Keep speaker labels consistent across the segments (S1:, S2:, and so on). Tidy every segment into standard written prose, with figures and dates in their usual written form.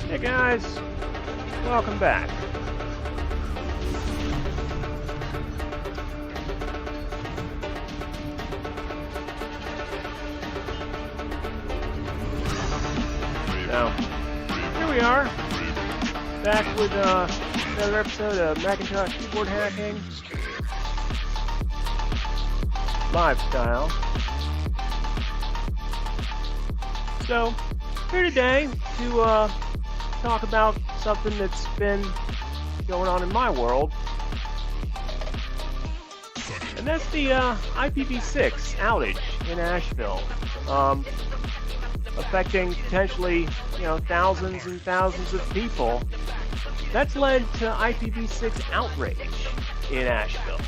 S1: Hey guys, welcome back. So, here we are, back with another episode of Macintosh Keyboard Hacking, live style. So, here today to talk about something that's been going on in my world, and that's the IPv6 outage in Asheville, affecting potentially, thousands and thousands of people. That's led to IPv6 outrage in Asheville,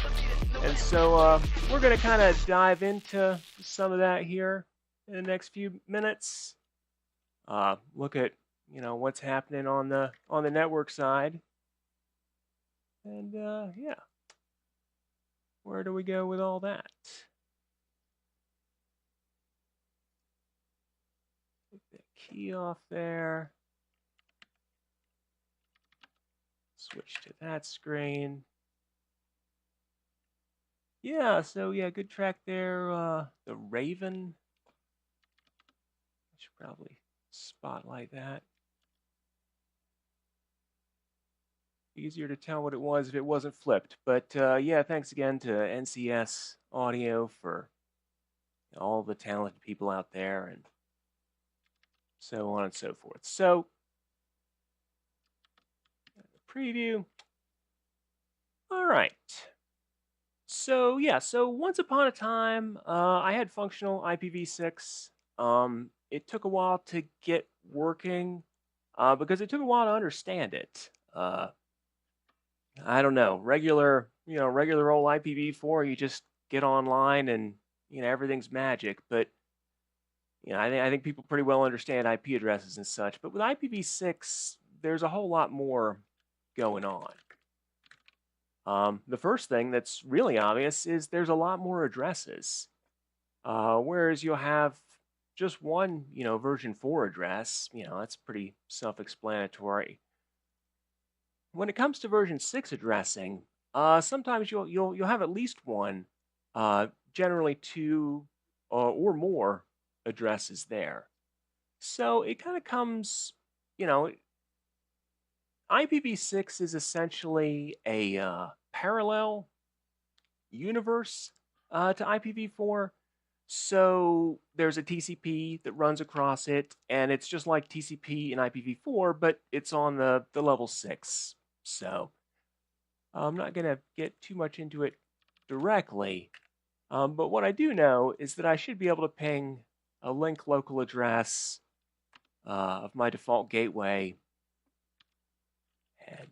S1: and so we're going to kind of dive into some of that here in the next few minutes. Look at what's happening on the network side, and yeah, where do we go with all that? Take the key off there. Switch to that screen. Yeah, so yeah, good track there. The Raven. I should probably spotlight that. Easier to tell what it was if it wasn't flipped. But yeah, thanks again to NCS Audio for all the talented people out there and so on and so forth. So, preview. All right. So yeah, so once upon a time, I had functional IPv6. It took a while to get working because it took a while to understand it. I don't know, regular old IPv4, you just get online and everything's magic. But I think people pretty well understand IP addresses and such. But with IPv6, there's a whole lot more going on. The first thing that's really obvious is there's a lot more addresses. Whereas you'll have just one, version 4 address, that's pretty self-explanatory. When it comes to version 6 addressing, sometimes you'll have at least one, generally two or more addresses there. So it kind of comes, IPv6 is essentially a parallel universe to IPv4. So there's a TCP that runs across it, and it's just like TCP in IPv4, but it's on the level 6. So I'm not going to get too much into it directly, but what I do know is that I should be able to ping a link local address of my default gateway, and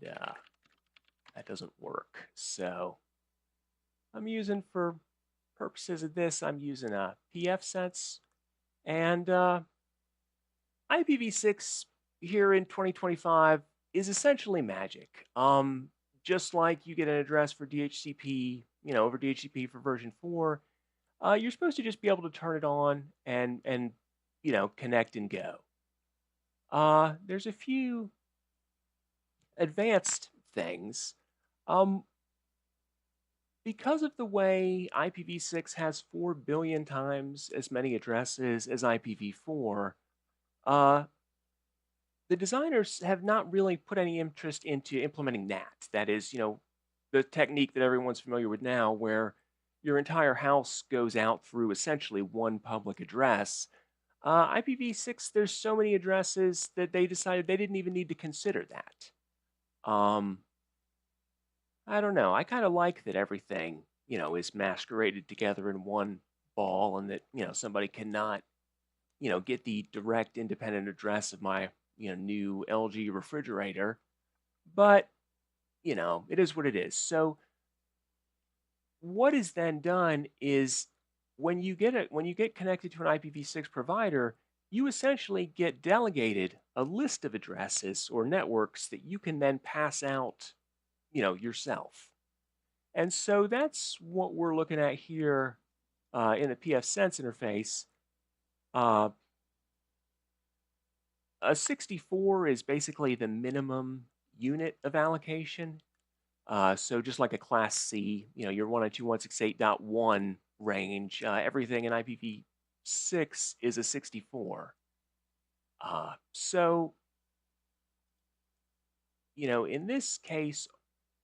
S1: that doesn't work. So I'm using, for purposes of this, I'm using a pfSense, and IPv6 here in 2025 is essentially magic. Just like you get an address for DHCP, over DHCP for version 4, you're supposed to just be able to turn it on and connect and go. There's a few advanced things. Because of the way IPv6 has 4 billion times as many addresses as IPv4, the designers have not really put any interest into implementing NAT. That is, the technique that everyone's familiar with now, where your entire house goes out through essentially one public address. IPv6, there's so many addresses that they decided they didn't even need to consider that. I don't know. I kind of like that everything, is masqueraded together in one ball, and that, somebody cannot, get the direct independent address of my, new LG refrigerator. But, it is what it is. So what is then done is when you get connected to an IPv6 provider, you essentially get delegated a list of addresses or networks that you can then pass out yourself. And so that's what we're looking at here in the pfSense interface. A 64 is basically the minimum unit of allocation. So just like a Class C, your 192.168.1 range, everything in IPv6 is a 64. So, in this case,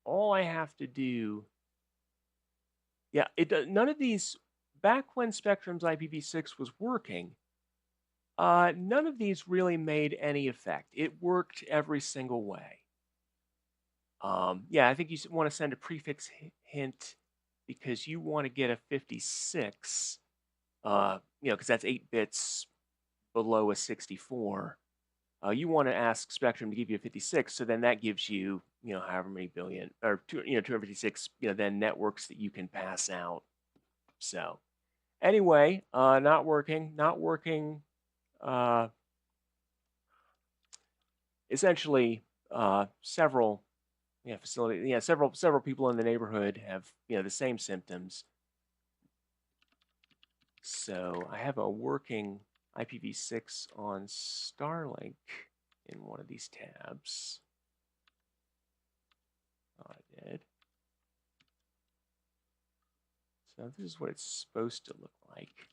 S1: all I have to do, none of these, back when Spectrum's IPv6 was working, none of these really made any effect. It worked every single way. I think you want to send a prefix hint because you want to get a 56, because that's 8 bits below a 64. You want to ask Spectrum to give you a 56, so then that gives you, however many billion, or 256, then networks that you can pass out. So, anyway, not working. Essentially, several several people in the neighborhood have, the same symptoms. So I have a working IPv6 on Starlink in one of these tabs. Oh, I did. So this is what it's supposed to look like.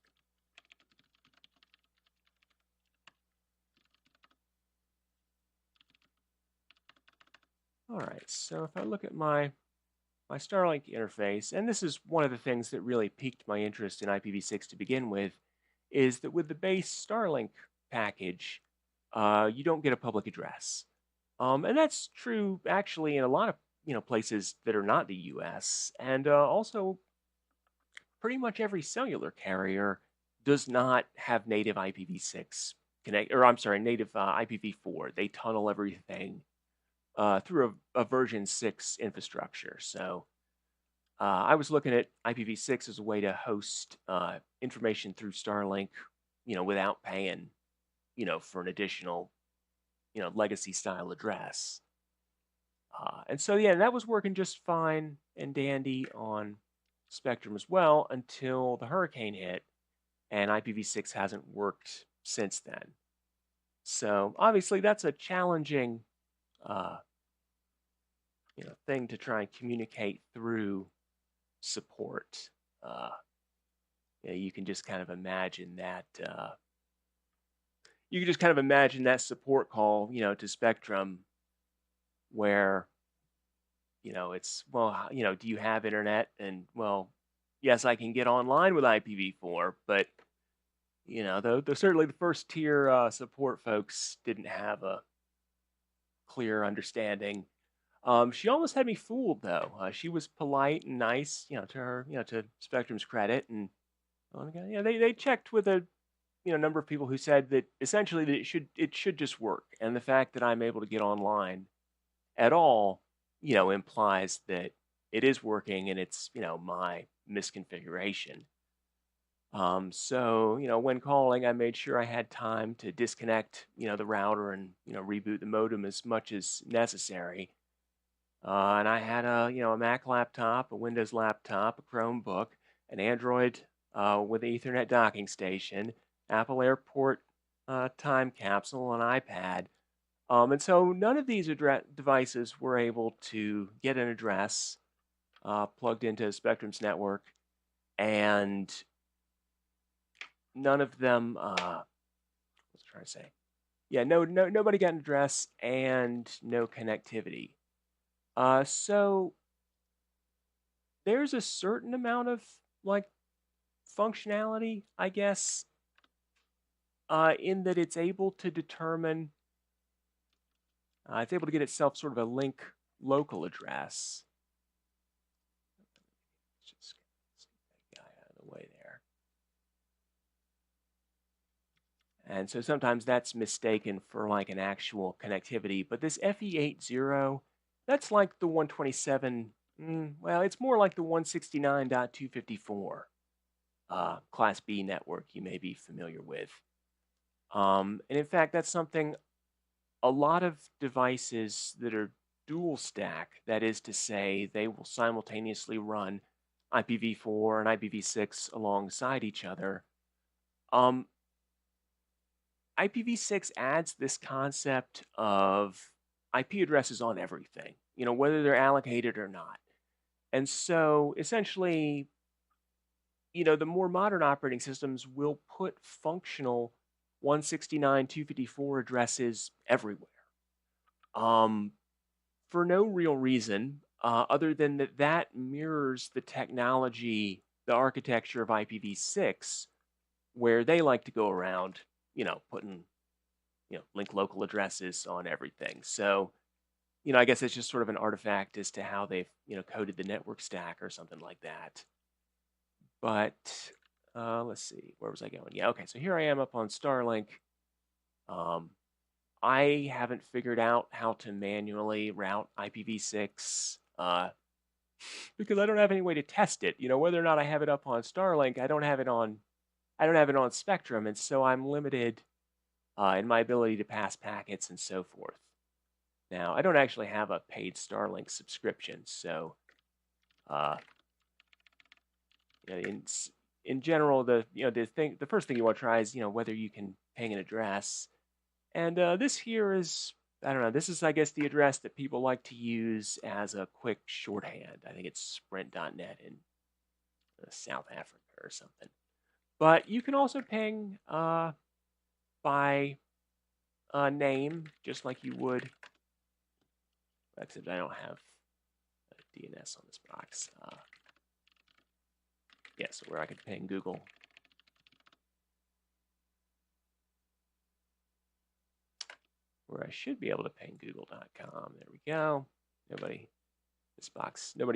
S1: All right, so if I look at my Starlink interface, and this is one of the things that really piqued my interest in IPv6 to begin with, is that with the base Starlink package, you don't get a public address. And that's true actually in a lot of places that are not the US, and also pretty much every cellular carrier does not have native IPv6 connect, or I'm sorry, native IPv4. They tunnel everything through a version 6 infrastructure. So I was looking at IPv6 as a way to host information through Starlink, without paying, for an additional, legacy style address. And so, that was working just fine and dandy on Spectrum as well until the hurricane hit, and IPv6 hasn't worked since then. So obviously that's a challenging thing to try and communicate through support. You can just kind of imagine that. You can just kind of imagine that support call, to Spectrum, where, it's, well, do you have internet? And, well, yes, I can get online with IPv4, but, certainly the first tier support folks didn't have a clear understanding. She almost had me fooled, though. She was polite and nice, to her, to Spectrum's credit, and they checked with a number of people who said that essentially that it should just work, and the fact that I'm able to get online at all, implies that it is working and it's my misconfiguration. So when calling, I made sure I had time to disconnect the router and reboot the modem as much as necessary. And I had a Mac laptop, a Windows laptop, a Chromebook, an Android with an Ethernet docking station, Apple Airport time capsule, an iPad. And so none of these devices were able to get an address plugged into Spectrum's network, and none of them. What's I trying to say? Yeah, nobody got an address and no connectivity. So there's a certain amount of functionality, I guess, in that it's able to determine. It's able to get itself sort of a link local address. Let's just get that guy out of the way there. And so sometimes that's mistaken for an actual connectivity. But this FE80, that's like the 127. Well, it's more like the 169.254 Class B network you may be familiar with. And in fact, that's something a lot of devices that are dual stack, that is to say, they will simultaneously run IPv4 and IPv6 alongside each other. IPv6 adds this concept of IP addresses on everything, whether they're allocated or not. And so essentially, the more modern operating systems will put functional 169.254 addresses everywhere. For no real reason other than that mirrors the technology, the architecture of IPv6, where they like to go around, putting, link local addresses on everything. So, I guess it's just sort of an artifact as to how they've, coded the network stack or something like that. But let's see, where was I going? Yeah, okay, so here I am up on Starlink. I haven't figured out how to manually route IPv6 because I don't have any way to test it. Whether or not I have it up on Starlink, I don't have it on Spectrum, and so I'm limited in my ability to pass packets and so forth. Now, I don't actually have a paid Starlink subscription, so in general, the first thing you want to try is whether you can ping an address. And this here is, I don't know, this is, I guess, the address that people like to use as a quick shorthand. I think it's sprint.net in South Africa or something. But you can also ping by name, just like you would. Except I don't have a DNS on this box. Yeah, so where I could ping Google. Where I should be able to ping google.com. There we go. Nobody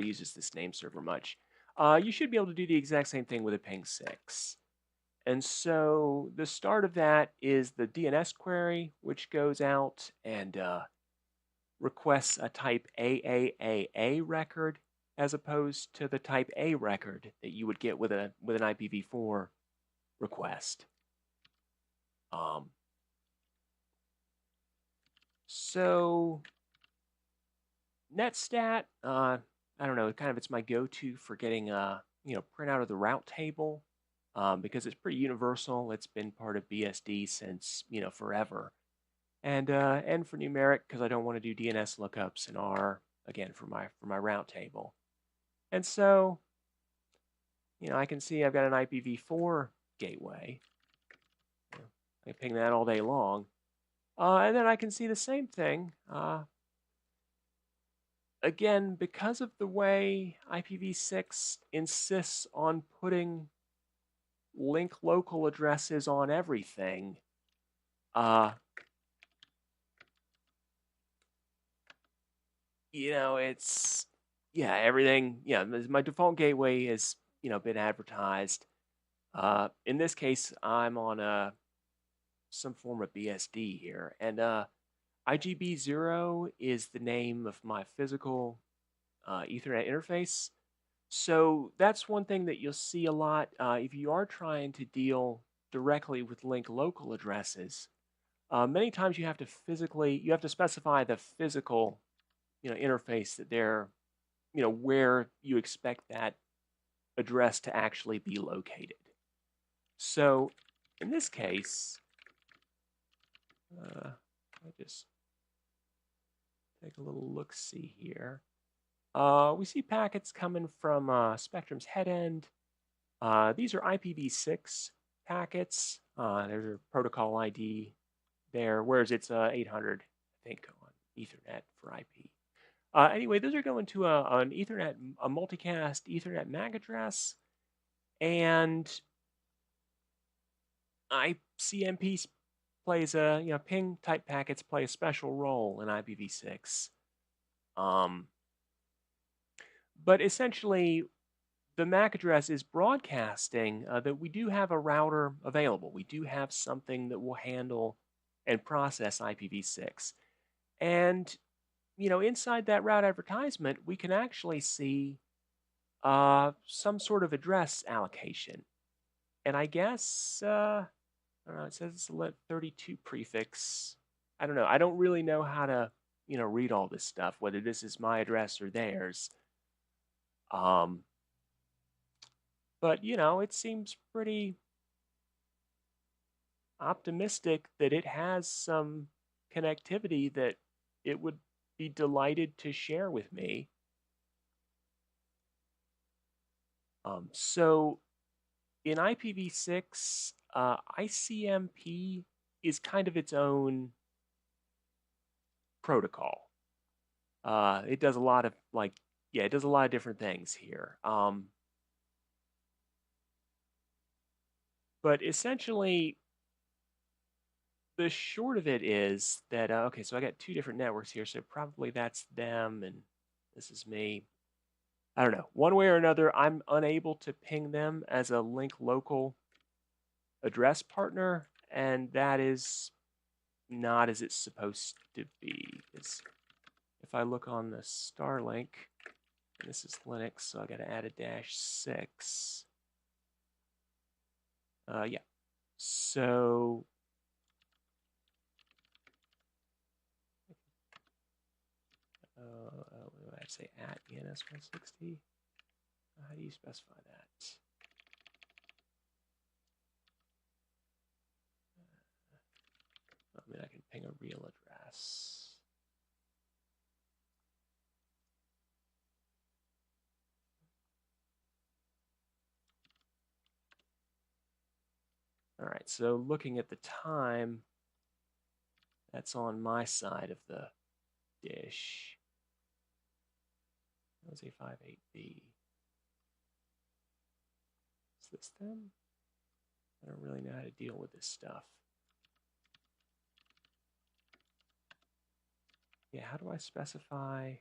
S1: uses this name server much. You should be able to do the exact same thing with a ping 6. And so the start of that is the DNS query, which goes out and requests a type AAAA record as opposed to the type A record that you would get with an IPv4 request. So netstat, I don't know, it's my go-to for getting printout of the route table because it's pretty universal. It's been part of BSD since forever, and for numeric because I don't want to do DNS lookups in R again for my route table, and so I can see I've got an IPv4 gateway. I can ping that all day long. And then I can see the same thing. Again, because of the way IPv6 insists on putting link local addresses on everything, it's, everything, my default gateway has, been advertised. In this case, I'm on some form of BSD here, and IGB0 is the name of my physical Ethernet interface. So that's one thing that you'll see a lot if you are trying to deal directly with link local addresses. Many times you have to specify the physical, interface that they're, where you expect that address to actually be located. So in this case, I just take a little look-see here. We see packets coming from Spectrum's headend. These are IPv6 packets. There's a protocol ID there, whereas it's 800, I think, on Ethernet for IP. Anyway, those are going to an Ethernet, a multicast Ethernet MAC address, and ICMP plays ping type packets play a special role in IPv6. But essentially, the MAC address is broadcasting that we do have a router available. We do have something that will handle and process IPv6. And, inside that route advertisement, we can actually see some sort of address allocation. And I guess, I don't know, it says it's a lit32 prefix. I don't know. I don't really know how to, read all this stuff, whether this is my address or theirs. But, it seems pretty optimistic that it has some connectivity that it would be delighted to share with me. So in IPv6, ICMP is kind of its own protocol. It does a lot of it does a lot of different things here. But essentially, the short of it is that, okay, so I got two different networks here, so probably that's them and this is me. I don't know. One way or another, I'm unable to ping them as a link local address partner, and that is not as it's supposed to be. It's, if I look on the Starlink, and this is Linux, so I got to add a -6. Yeah. So what do I have to say? At ENS160. How do you specify that? I mean, I can ping a real address. All right, so looking at the time, that's on my side of the dish. That was a 58B. Is this them? I don't really know how to deal with this stuff. Yeah, how do I specify?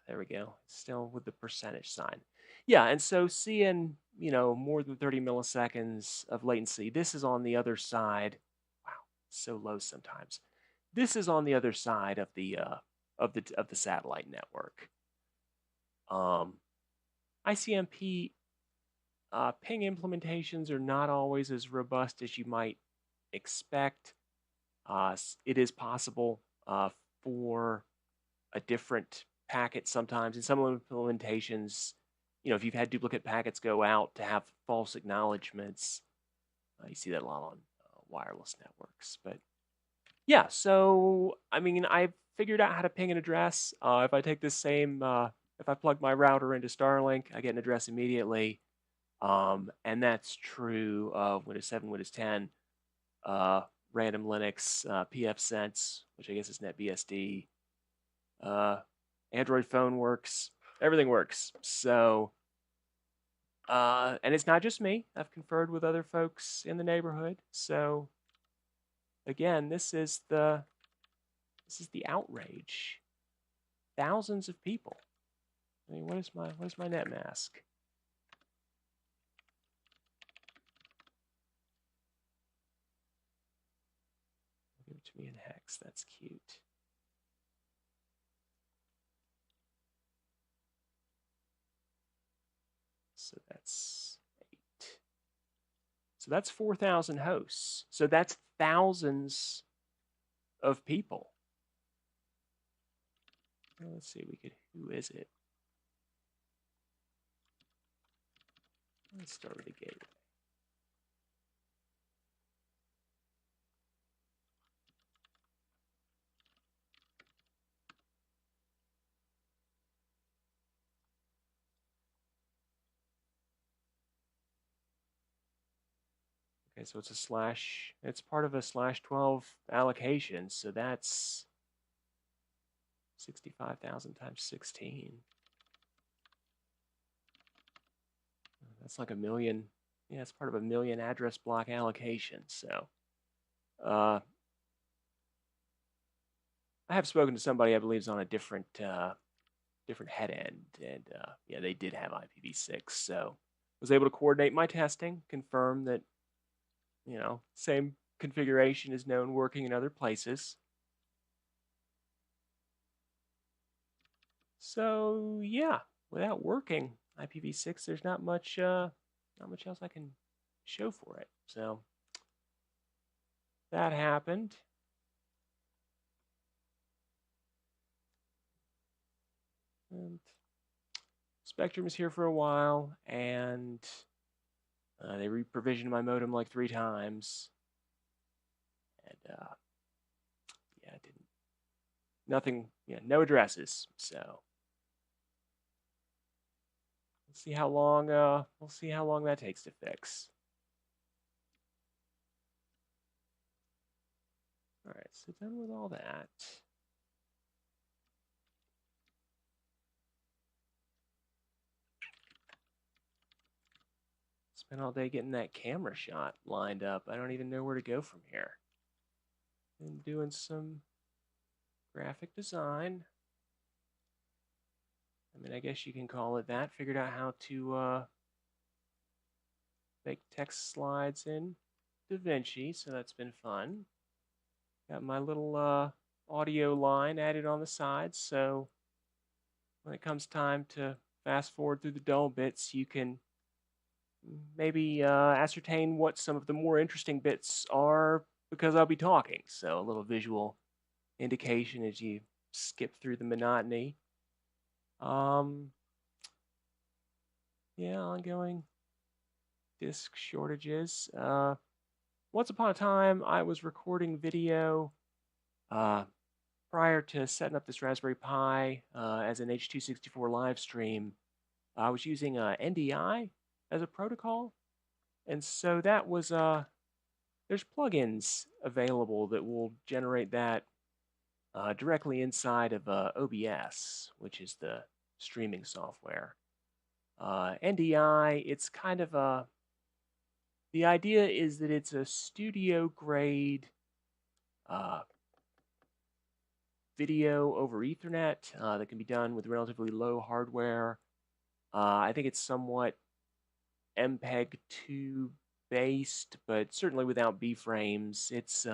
S1: There we go. Still with the percentage sign. Yeah, and so seeing, more than 30 milliseconds of latency, this is on the other side. Wow, so low sometimes. This is on the other side of the satellite network. ICMP ping implementations are not always as robust as you might expect. It is possible for a different packet sometimes. In some implementations, if you've had duplicate packets go out to have false acknowledgments, you see that a lot on wireless networks. But yeah, so I mean, I've figured out how to ping an address. If I take this same, if I plug my router into Starlink, I get an address immediately. And that's true of Windows 7, Windows 10, random Linux, pfSense, which I guess is NetBSD. Android phone works. Everything works. So, and it's not just me. I've conferred with other folks in the neighborhood. So, again, this is the outrage. Thousands of people. I mean, what is my net mask? Give it to me in hex. That's cute. So that's 8. So that's 4,000 hosts. So that's thousands of people. Well, let's see, who is it? Let's start with the gateway. Okay, so it's it's part of a /12 allocation, so that's 65,000 times 16. That's like 1 million. Yeah, it's part of a 1 million address block allocation. So, I have spoken to somebody I believe is on a different head end, and yeah, they did have IPv6. So, was able to coordinate my testing, confirm that same configuration is known working in other places. So yeah, without working IPv6, there's not much else I can show for it. So that happened. And Spectrum is here for a while, and They re-provisioned my modem like 3 times, and yeah, it didn't. Nothing. Yeah, no addresses. So let's see how long. We'll see how long that takes to fix. All right, so done with all that. Spent all day getting that camera shot lined up. I don't even know where to go from here. Been doing some graphic design. I mean, I guess you can call it that. Figured out how to make text slides in DaVinci, so that's been fun. Got my little audio line added on the side, so when it comes time to fast forward through the dull bits, you can maybe ascertain what some of the more interesting bits are because I'll be talking. So a little visual indication as you skip through the monotony. Yeah, ongoing disk shortages. Once upon a time, I was recording video prior to setting up this Raspberry Pi as an H.264 live stream. I was using NDI as a protocol, and so that was there's plugins available that will generate that directly inside of OBS, which is the streaming software. NDI, it's kind of a the idea is that it's a studio grade video over Ethernet that can be done with relatively low hardware. I think it's somewhat MPEG-2 based, but certainly without B-frames. It's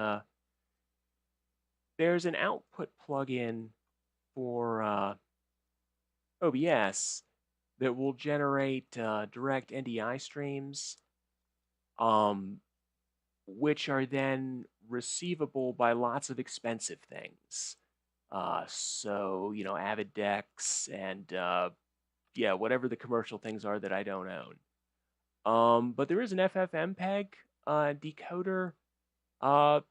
S1: there's an output plugin for OBS that will generate direct NDI streams, which are then receivable by lots of expensive things. So, you know, AvidDex and yeah, whatever the commercial things are that I don't own. But there is an FFmpeg decoder. I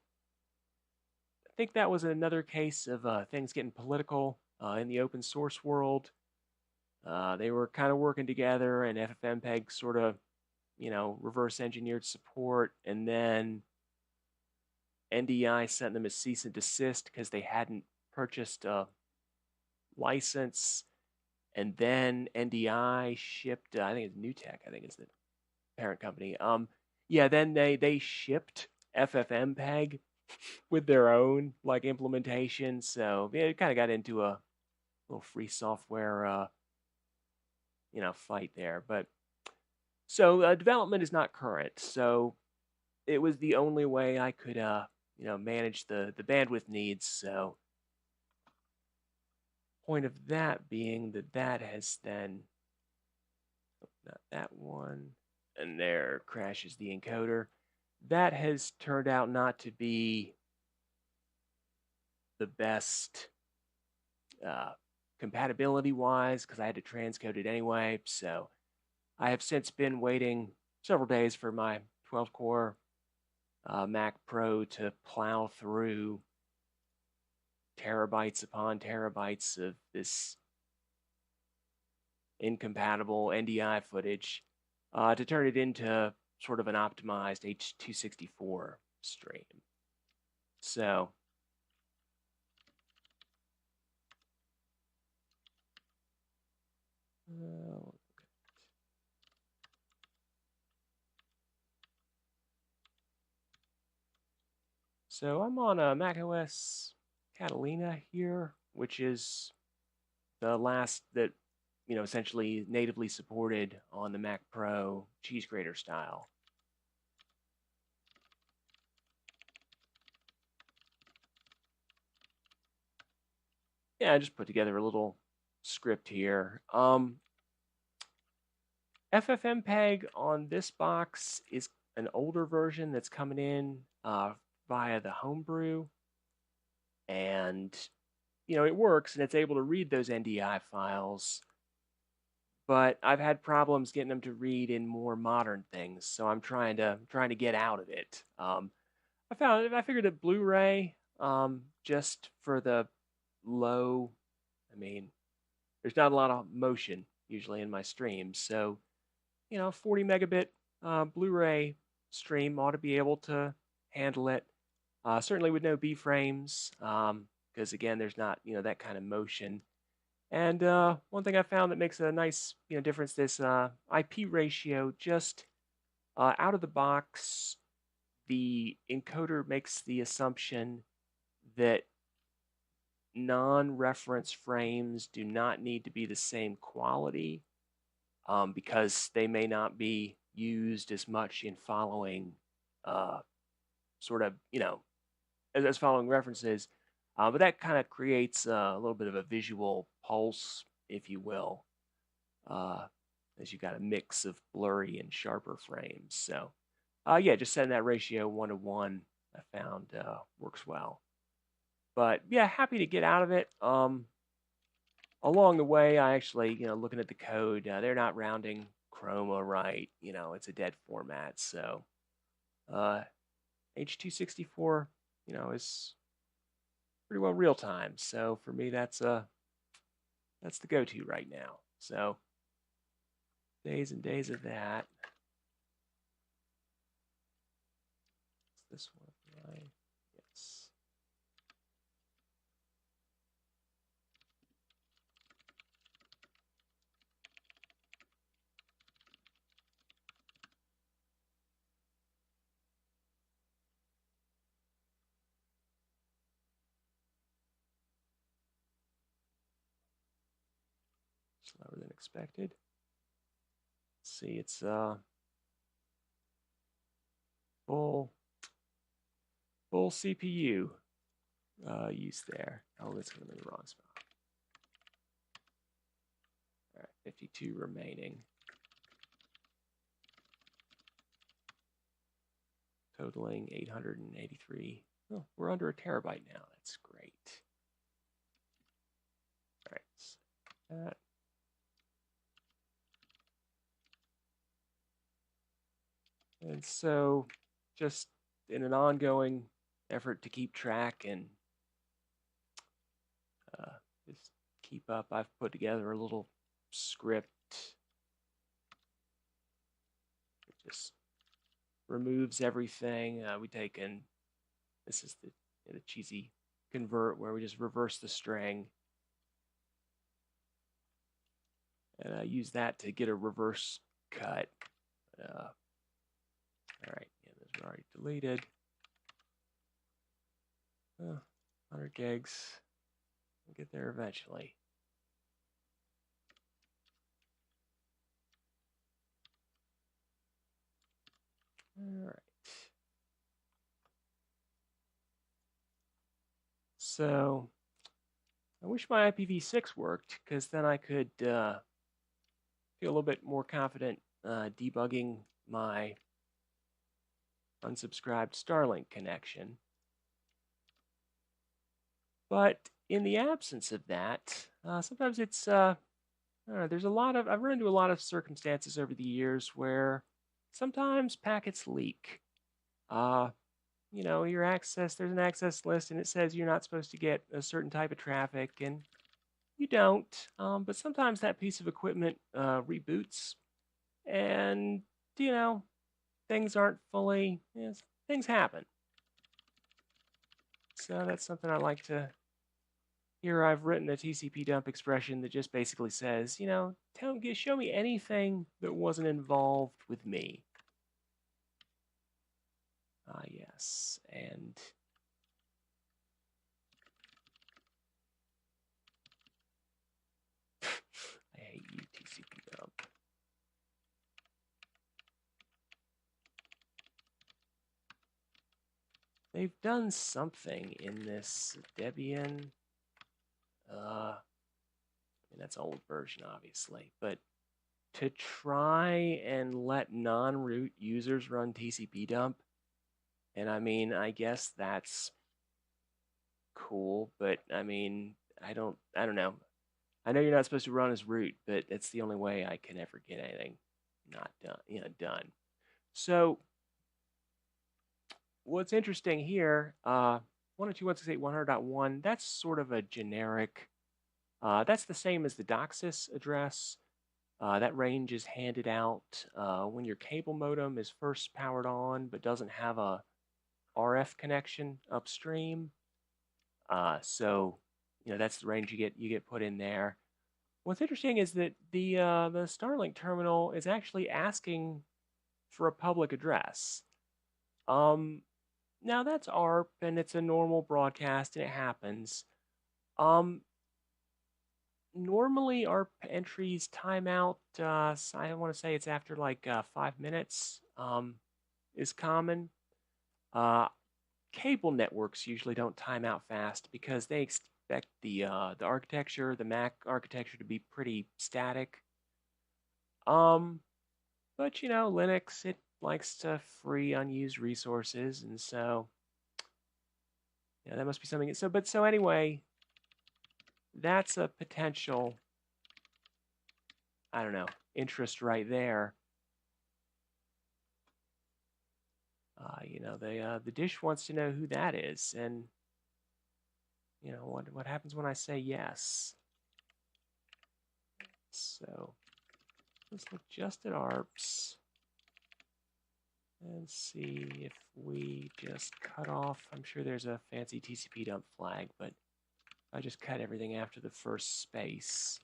S1: think that was another case of things getting political in the open source world. They were kind of working together, and FFmpeg sort of, you know, reverse engineered support, and then NDI sent them a cease and desist because they hadn't purchased a license, and then NDI shipped. I think it's NewTek. I think is the parent company. Yeah, then they shipped FFmpeg with their own like implementation. So yeah, it kind of got into a little free software, you know, fight there. But so development is not current. So it was the only way I could, you know, manage the bandwidth needs. So point of that being that that has then, not that one, and there crashes the encoder. That has turned out not to be the best compatibility-wise because I had to transcode it anyway. So I have since been waiting several days for my 12-core Mac Pro to plow through terabytes upon terabytes of this incompatible NDI footage to turn it into sort of an optimized H.264 stream. So so I'm on a Mac OS Catalina here, which is the last that, you know, essentially natively supported on the Mac Pro cheese grater style. Yeah, I just put together a little script here. FFmpeg on this box is an older version that's coming in via the homebrew, and you know it works and it's able to read those NDI files, but I've had problems getting them to read in more modern things, so I'm trying to get out of it. I figured that Blu-ray, just for the low, I mean, there's not a lot of motion usually in my streams, so 40 megabit Blu-ray stream ought to be able to handle it. Certainly with no B frames, because again, there's not that kind of motion. And one thing I found that makes a nice difference, this IP ratio, just out of the box, the encoder makes the assumption that non-reference frames do not need to be the same quality, because they may not be used as much in following sort of, as following references. But that kind of creates a little bit of a visual pulse, if you will, as you got a mix of blurry and sharper frames. So, yeah, just setting that ratio 1:1, I found works well. But yeah, happy to get out of it. Along the way, I actually, looking at the code, they're not rounding chroma right. It's a dead format. So, H.264, is pretty well real time. So for me, that's the go-to right now. So days and days of that. This one, right? Yes. Slower than expected. Let's see, it's full CPU use there. Oh, that's going to be the wrong spot. All right, 52 remaining. Totaling 883. Oh, we're under a terabyte now. That's great. All right, so that. And so, just in an ongoing effort to keep track and just keep up, I've put together a little script that just removes everything. This is the cheesy convert where we just reverse the string. And I use that to get a reverse cut. All right, yeah, those are already deleted. 100 gigs. We'll get there eventually. All right. So I wish my IPv6 worked, because then I could feel a little bit more confident debugging my unsubscribed Starlink connection. But in the absence of that, sometimes it's there's a lot of I've run into a lot of circumstances over the years where sometimes packets leak. Your access, there's an access list and it says you're not supposed to get a certain type of traffic, and you don't. But sometimes that piece of equipment reboots, and things aren't fully. Things happen. So that's something I like to. Here I've written a TCP dump expression that just basically says, show me anything that wasn't involved with me. Yes, and I hate you, TCP dump. They've done something in this Debian. That's old version, obviously, but to try and let non-root users run TCP dump, and I guess that's cool, but I don't know. I know you're not supposed to run as root, but it's the only way I can ever get anything not done, done. So what's interesting here, 192.168.100.1, that's sort of a generic, that's the same as the DOCSIS address. That range is handed out when your cable modem is first powered on but doesn't have a RF connection upstream. So that's the range you get put in there. What's interesting is that the Starlink terminal is actually asking for a public address. Now that's ARP and it's a normal broadcast and it happens. Normally ARP entries time out. I want to say it's after like 5 minutes. Is common. Cable networks usually don't time out fast because they expect the architecture, the Mac architecture, to be pretty static. But Linux, it likes to free unused resources, and so that must be something. So anyway, that's a potential, I don't know, interest right there. The dish wants to know who that is, and what happens when I say yes. So let's look just at ARPS and see if we just cut off. I'm sure there's a fancy TCP dump flag, but I just cut everything after the first space.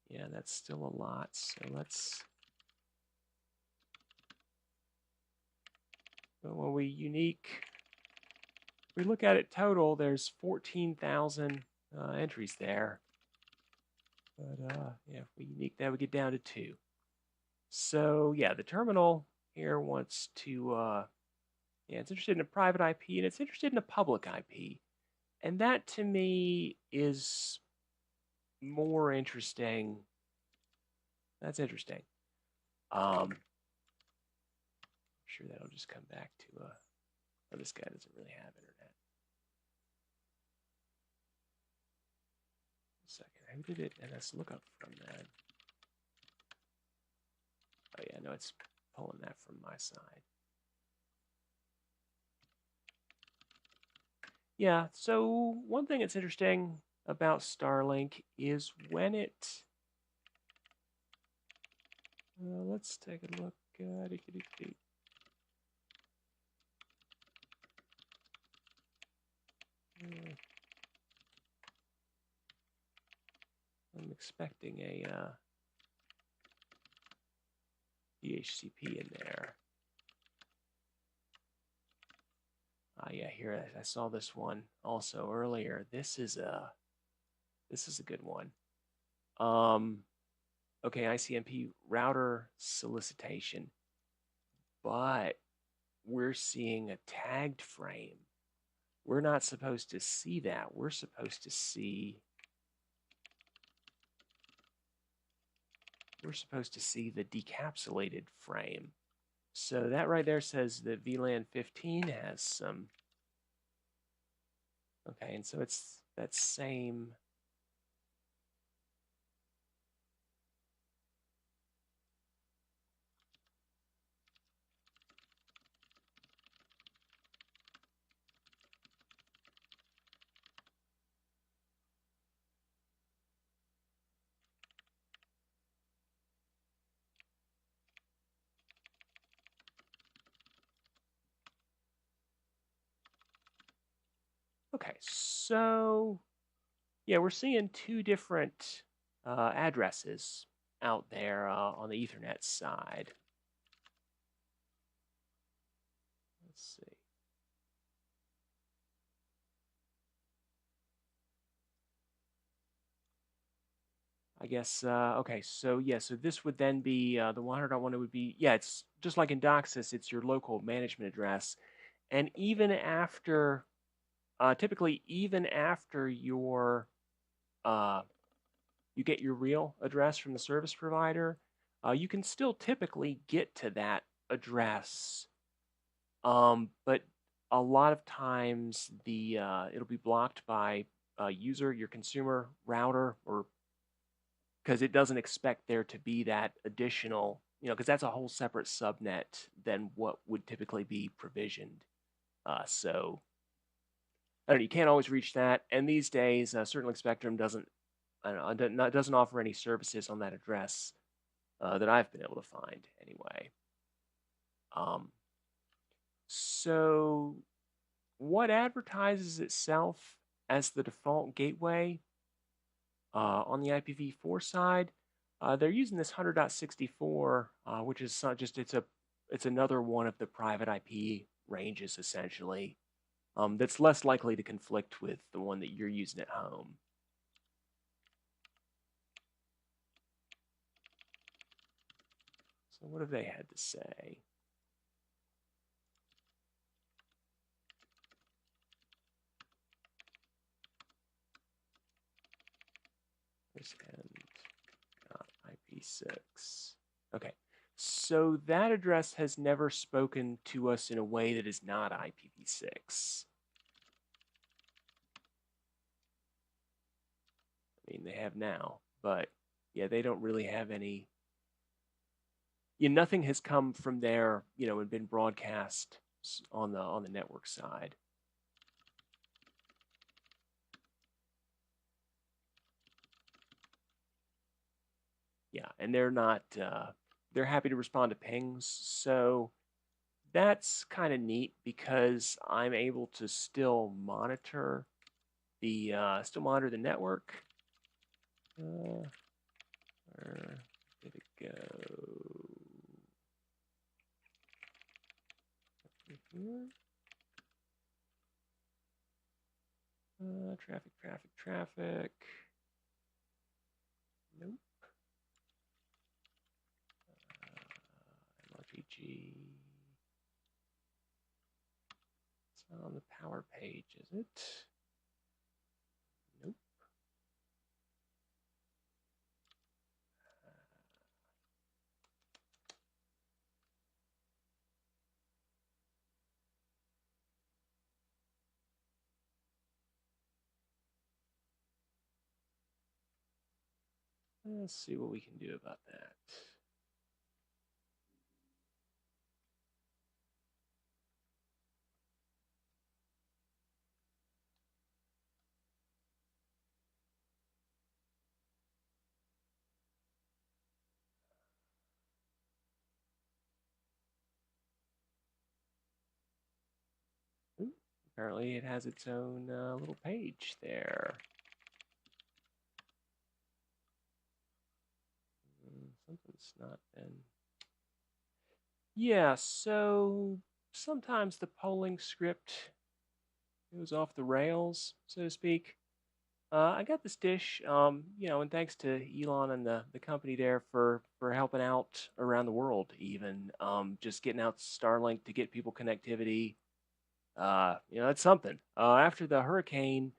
S1: Yeah, that's still a lot. So let's. But when we look at it total, there's 14,000 entries there. But if we unique that, we get down to 2. So yeah, the terminal here wants to, it's interested in a private IP and it's interested in a public IP. And that to me is more interesting. That's interesting. I'm sure that'll just come back to, oh, this guy doesn't really have internet. A second, who did it? And let's look up from that. Oh yeah, no, it's pulling that from my side. Yeah, so one thing that's interesting about Starlink is when it, let's take a look. I'm expecting a DHCP in there. Yeah, here I saw this one also earlier. This is a good one. Okay, ICMP router solicitation, but we're seeing a tagged frame. We're not supposed to see that. We're supposed to see the decapsulated frame. So that right there says that VLAN 15 has some. Okay, and so it's that same. Okay, so yeah, we're seeing 2 different addresses out there on the Ethernet side. Let's see. I guess, okay, so yeah, so this would then be the 100.1, it would be, yeah, it's just like in DOCSIS, it's your local management address. And even after, typically, even after your, you get your real address from the service provider, you can still typically get to that address. But a lot of times the it'll be blocked by user, your consumer router, or because it doesn't expect there to be that additional, because that's a whole separate subnet than what would typically be provisioned. So I don't know, you can't always reach that. And these days, certainly Spectrum doesn't offer any services on that address that I've been able to find anyway. So what advertises itself as the default gateway on the IPv4 side? They're using this 100.64, which is just it's another one of the private IP ranges essentially. That's less likely to conflict with the one that you're using at home. So what have they had to say? IP6. Okay, so that address has never spoken to us in a way that is not IPv6. I mean, they have now, but yeah, they don't really have any. Nothing has come from there, and been broadcast on the network side. Yeah, and they're not. They're happy to respond to pings, so that's kind of neat because I'm able to still monitor the network. Where did it go? Here. Traffic. Nope. MRPG. It's not on the power page, is it? Nope. Let's see what we can do about that. Ooh, apparently it has its own little page there. Something's not been. Yeah, so sometimes the polling script goes off the rails, so to speak. I got this dish, and thanks to Elon and the company there for helping out around the world, even just getting out Starlink to get people connectivity. That's something. After the hurricane,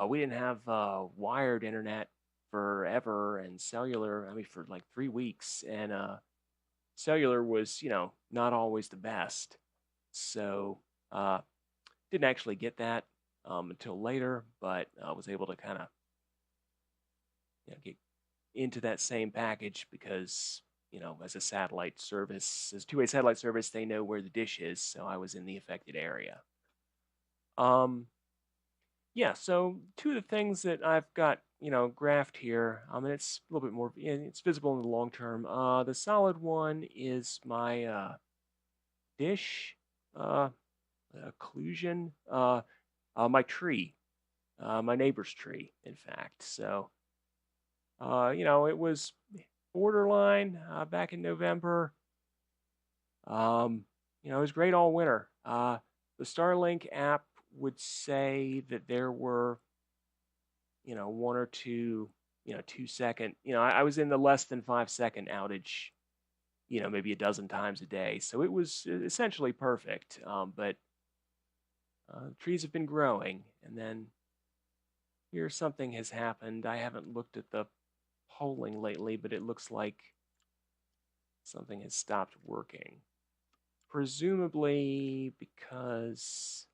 S1: we didn't have wired internet forever and cellular. I mean, for like 3 weeks, and cellular was, not always the best. So didn't actually get that until later, but I was able to kind of get into that same package because, as a satellite service, as two-way satellite service, they know where the dish is, so I was in the affected area. Yeah, so two of the things that I've got, graphed here, and it's a little bit more, it's visible in the long term. The solid one is my dish occlusion, my tree, my neighbor's tree, in fact. So, it was borderline back in November. It was great all winter. The Starlink app would say that there were, 1 or 2, 2-second, I was in the less than 5-second outage, maybe a dozen times a day. So it was essentially perfect. But trees have been growing, and then here something has happened. I haven't looked at the polling lately, but it looks like something has stopped working. Presumably because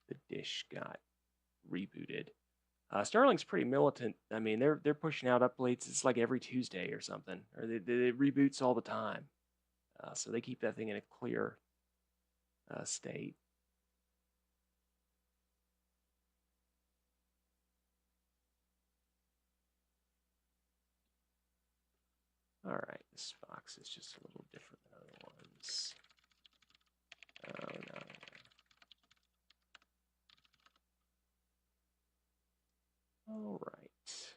S1: the dish got rebooted. Starlink's pretty militant. I mean, they're pushing out updates. It's like every Tuesday or something, or they reboots all the time. So they keep that thing in a clear state. All right, this box is just a little different than other ones. Oh no. All right.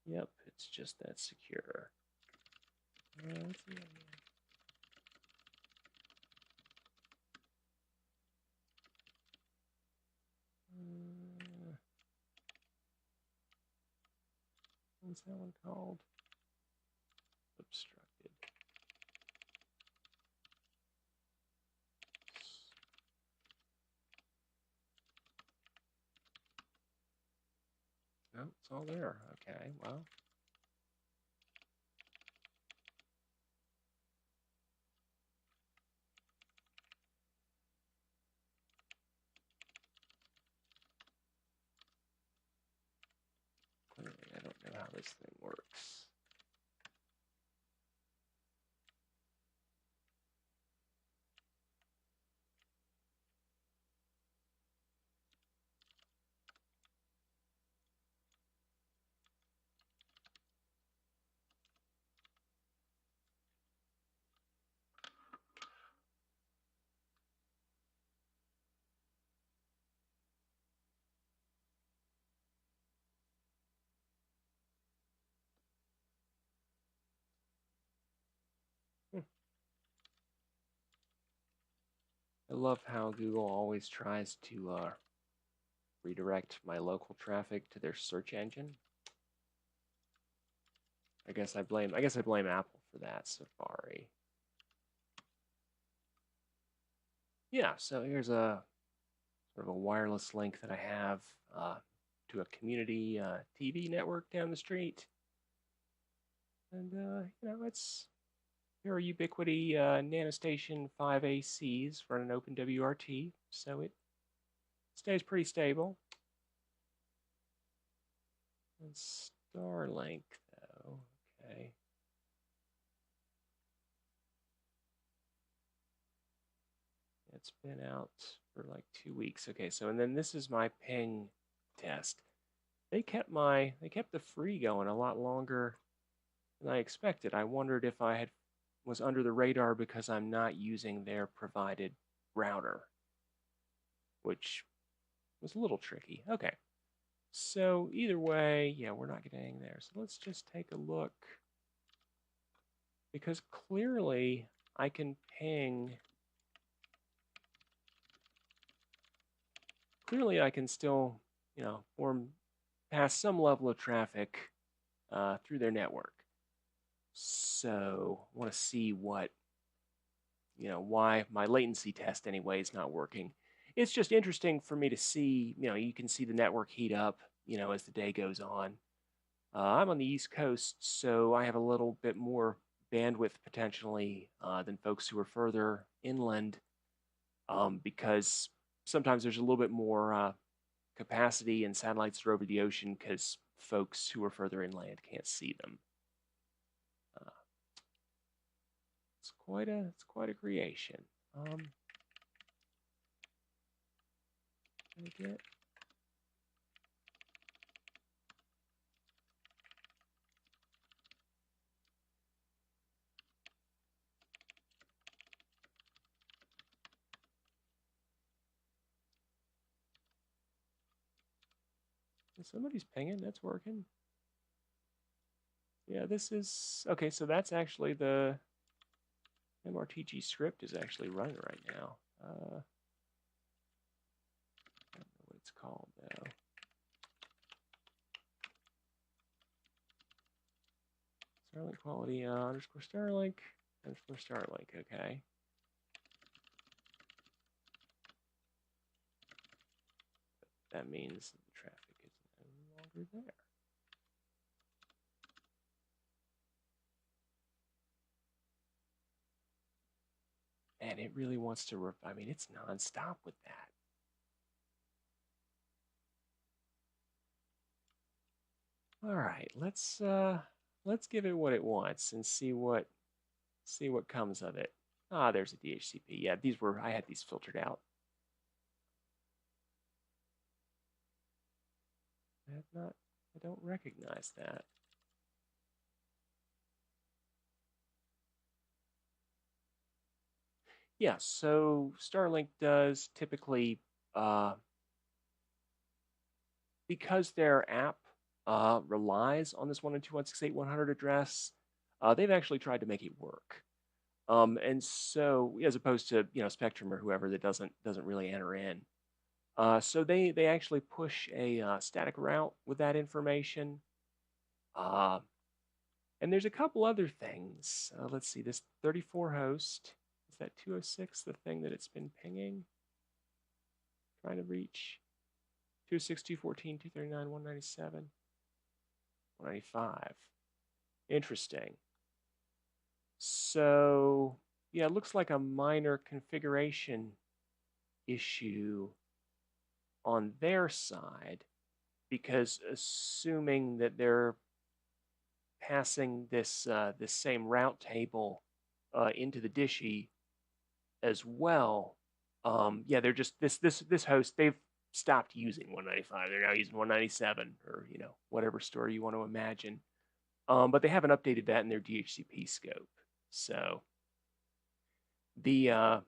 S1: Yep, it's just that secure. What's that one called? Obstructed. No, it's all there. Okay, well. Clearly, I don't know how this thing works. I love how Google always tries to redirect my local traffic to their search engine. I guess I blame Apple for that, Safari. Yeah, so here's a sort of a wireless link that I have to a community TV network down the street. And you know, there are Ubiquiti Nanostation 5 ACs running OpenWRT, so it stays pretty stable. And Starlink, though, okay. It's been out for like 2 weeks. Okay, so and then this is my ping test. They kept the free going a lot longer than I expected. I wondered if I was under the radar because I'm not using their provided router, which was a little tricky. Okay. So either way, yeah, we're not getting there. So let's just take a look. Because clearly I can ping. Clearly I can still, you know, pass some level of traffic through their network. So I want to see what, you know, why my latency test anyway is not working. It's just interesting for me to see, you know, you can see the network heat up, you know, as the day goes on. I'm on the East Coast, so I have a little bit more bandwidth potentially than folks who are further inland because sometimes there's a little bit more capacity and satellites that are over the ocean because folks who are further inland can't see them. It's quite a creation. Get somebody's pinging. That's working. Yeah, this is okay. So that's actually the MRTG script is actually running right now. I don't know what it's called though. Starlink quality underscore Starlink underscore Starlink. Okay. That means the traffic is no longer there. And it really wants to, I mean, it's nonstop with that. All right, let's give it what it wants and see what comes of it. Ah, there's a DHCP. Yeah, I had these filtered out. I don't recognize that. Yeah, so Starlink does typically, because their app relies on this 192.168.100 address, they've actually tried to make it work. And so, as opposed to Spectrum or whoever that doesn't really enter in, so they actually push a static route with that information. And there's a couple other things. Let's see, this 34 host, is that 206 the thing that it's been pinging? Trying to reach 206, 214, 239, 197, 195. Interesting. So, yeah, it looks like a minor configuration issue on their side, because assuming that they're passing this same route table into the Dishy as well, yeah, they're just this host, they've stopped using 195. They're now using 197, or whatever story you want to imagine. But they haven't updated that in their DHCP scope. So there's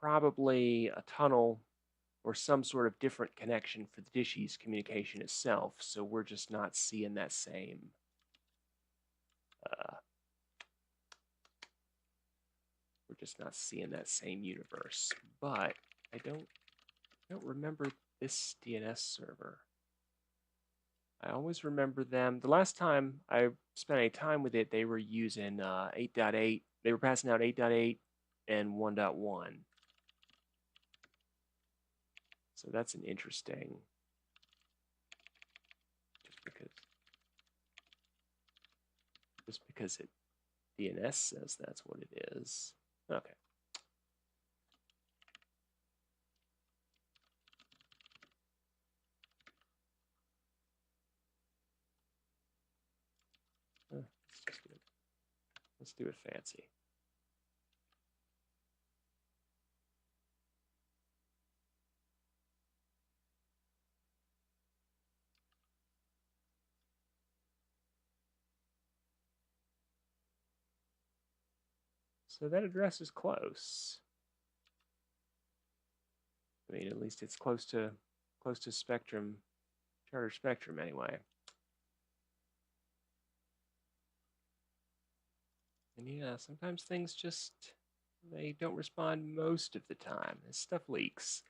S1: probably a tunnel or some sort of different connection for the Dishy's communication itself. So we're just not seeing that same universe. But I don't remember this DNS server. I always remember them. The last time I spent any time with it, they were using 8.8. They were passing out 8.8 and 1.1. So that's an interesting, just because it DNS says that's what it is. Okay. Let's do it fancy. So that address is close. I mean, at least it's close to Spectrum, Charter Spectrum anyway. And yeah, sometimes things just, they don't respond most of the time. This stuff leaks.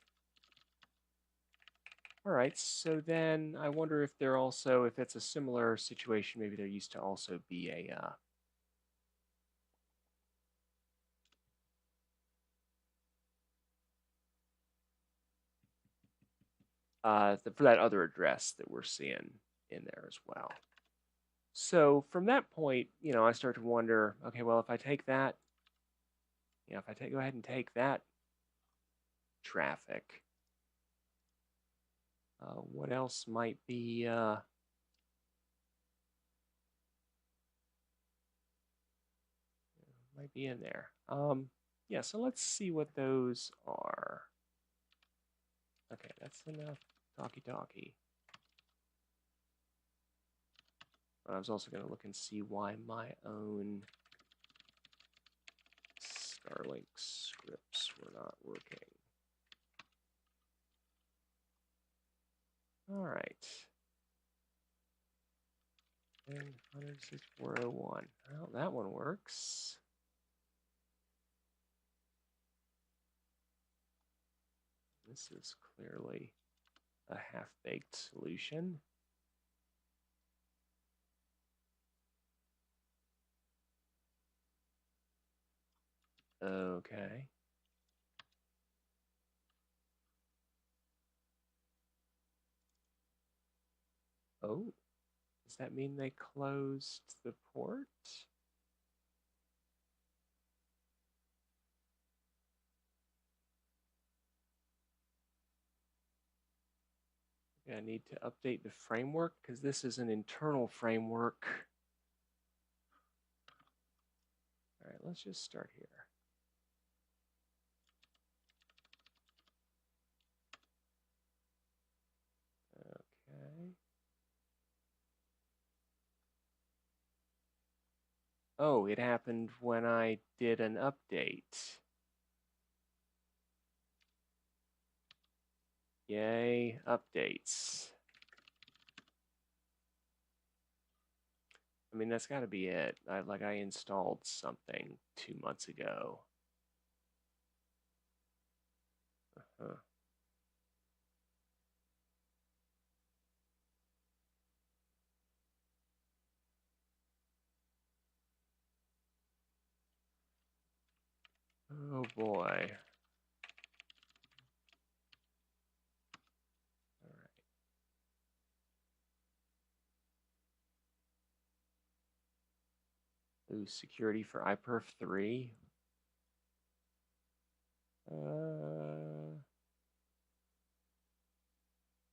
S1: All right, so then I wonder if they're also, if it's a similar situation, maybe there used to also be a for that other address that we're seeing in there as well. So from that point, I start to wonder, okay, well, if I take that, if I go ahead and take that traffic, what else might be in there? Yeah, so let's see what those are. Okay, that's enough talkie. But I was also going to look and see why my own Starlink scripts were not working. All right. 106.401. Well, that one works. This is clearly a half-baked solution. Okay. Oh, does that mean they closed the port? I need to update the framework because this is an internal framework. All right, let's just start here. Okay. Oh, it happened when I did an update. Yay, updates. I mean, that's got to be it. I installed something 2 months ago. Uh-huh. Oh boy. All right. Ooh, security for IPv3.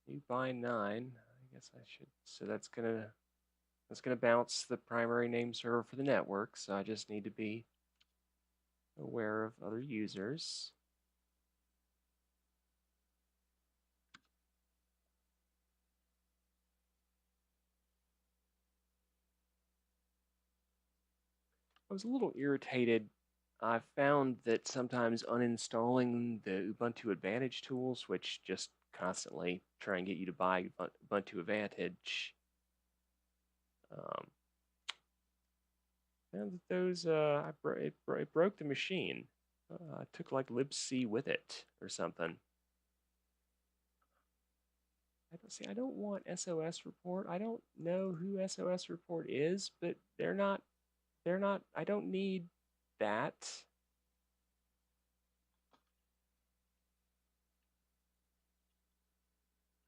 S1: New bind 9. I guess I should. So that's gonna bounce the primary name server for the network. So I just need to be aware of other users. I was a little irritated. I found that sometimes uninstalling the Ubuntu Advantage tools, which just constantly try and get you to buy Ubuntu Advantage, and that those it broke the machine. I took like libc with it or something. I don't want SOS report. I don't know who SOS report is, but they're not. I don't need that.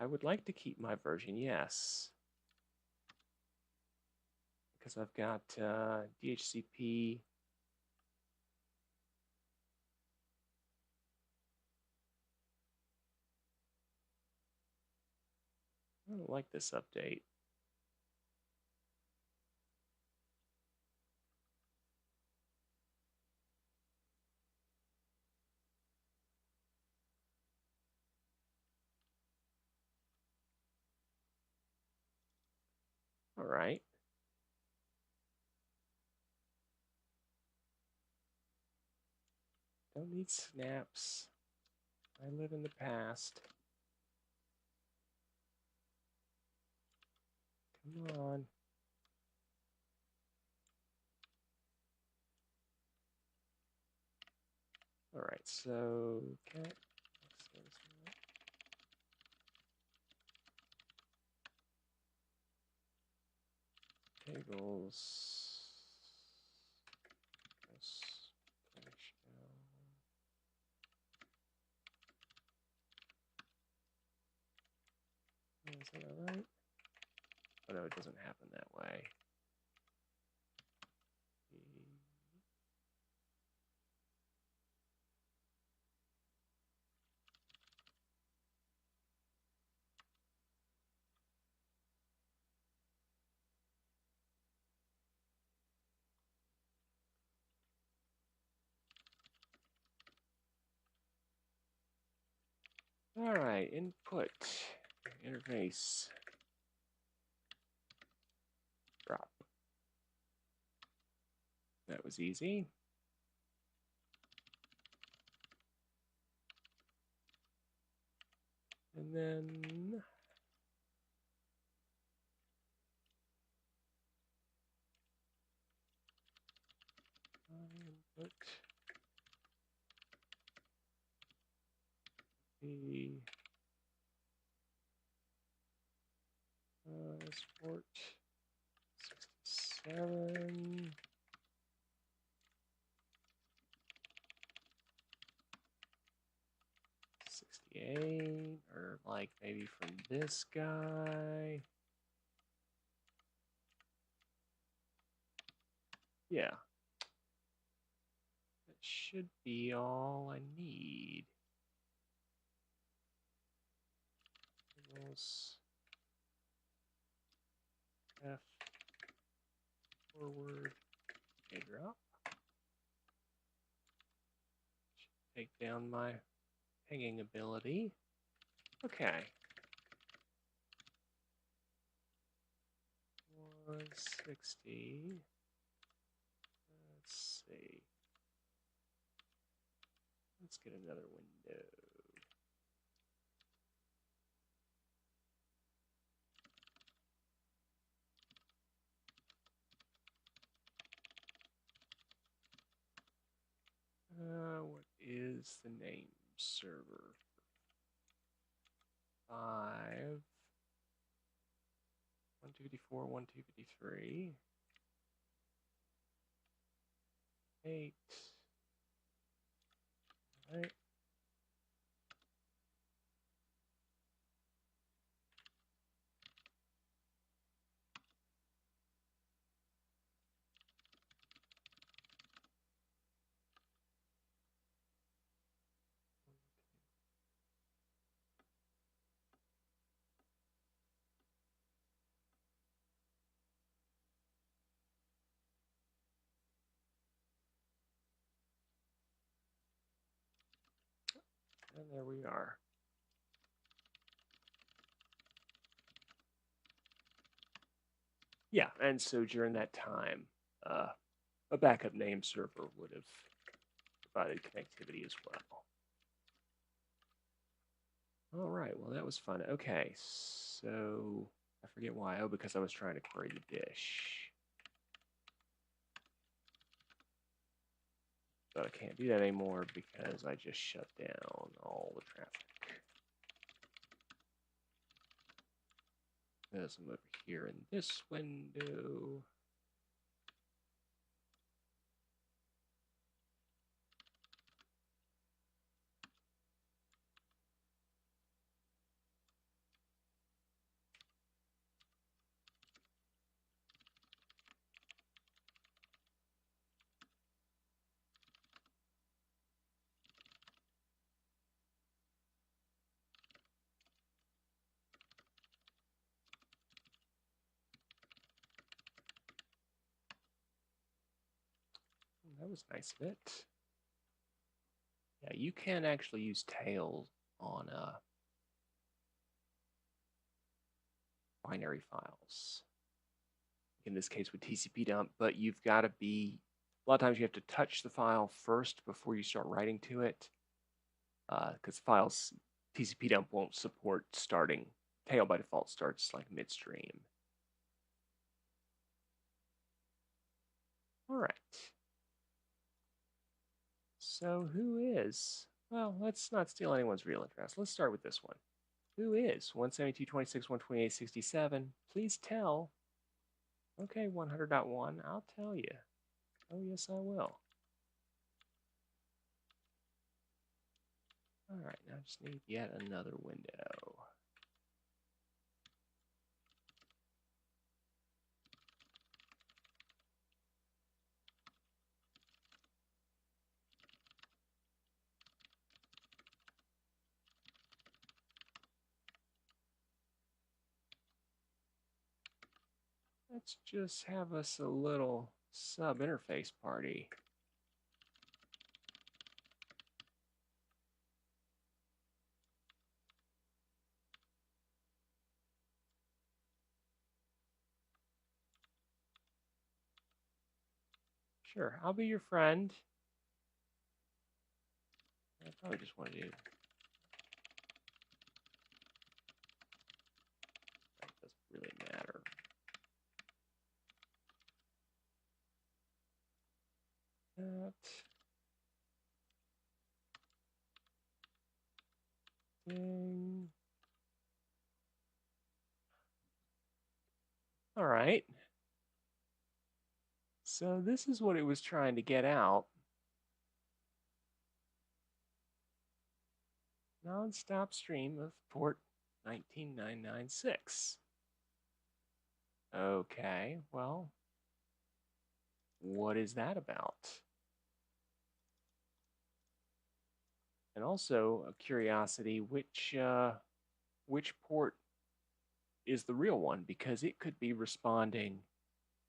S1: I would like to keep my version, yes. Because I've got DHCP. I don't like this update. All right. Don't need snaps. I live in the past. Come on. All right, so cat tables. Is that all right? Oh no, it doesn't happen that way. All right, input, interface, drop. That was easy. And then input the port 67. Or like maybe from this guy. Yeah. That should be all I need. F forward a drop. Take down my pinging ability. Okay. 160. Let's see. Let's get another window. What is the name server? 5, 1254, 1253, 8. All right. And there we are. Yeah, and so during that time, a backup name server would have provided connectivity as well. All right, well, that was fun. Okay, so I forget why. Oh, because I was trying to query the dish. But I can't do that anymore because I just shut down all the traffic. As I'm over here in this window. That was nice of it. Yeah, you can actually use tails on binary files. In this case with TCP dump, but you've got to be, a lot of times you have to touch the file first before you start writing to it, because files, TCP dump won't support starting, tail by default starts like midstream. All right. So who is, well, let's not steal anyone's real address. Let's start with this one. Who is 172.26.128.67? Please tell. Okay, 100.1, I'll tell you. Oh, yes, I will. All right, now I just need yet another window. Let's just have us a little sub-interface party. Sure, I'll be your friend. I probably just want to do. That doesn't really matter. That. Thing. All right. So this is what it was trying to get out. Non-stop stream of port 19996. Okay, well, what is that about? And also a curiosity, which port is the real one because it could be responding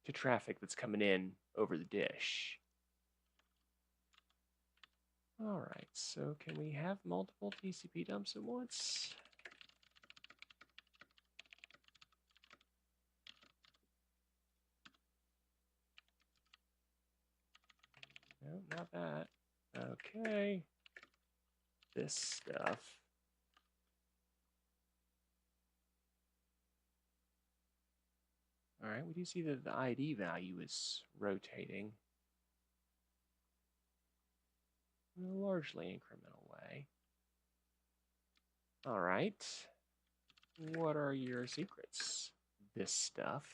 S1: to traffic that's coming in over the dish. All right, so can we have multiple TCP dumps at once? No, not that. Okay. This stuff. All right, we do see that the ID value is rotating in a largely incremental way. All right. What are your secrets? This stuff.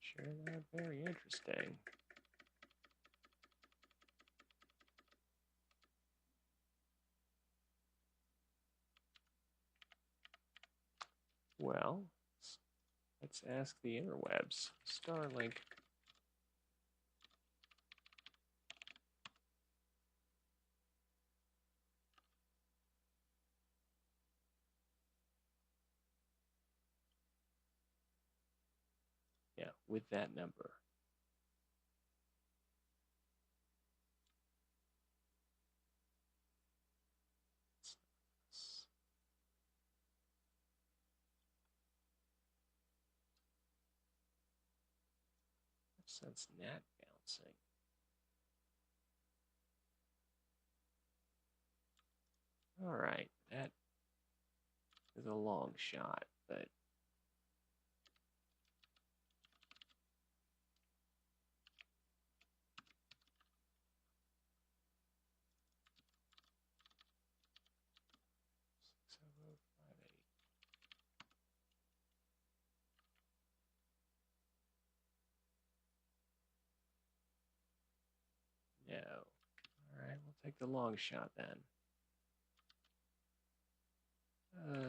S1: Sure, that very interesting. Well, let's ask the interwebs. Starlink. Yeah, with that number. Sense NAT bouncing. All right, that is a long shot, but no. All right, we'll take the long shot then.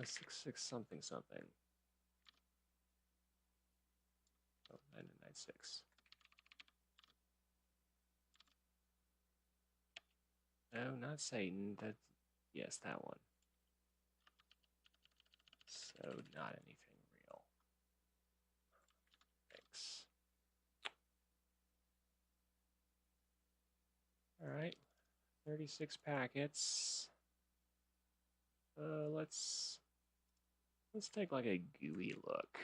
S1: 66 something something. Oh, 996. No, not Satan. That's, yes, that one. So not anything real. Thanks. All right, 36 packets. Let's take like a GUI look.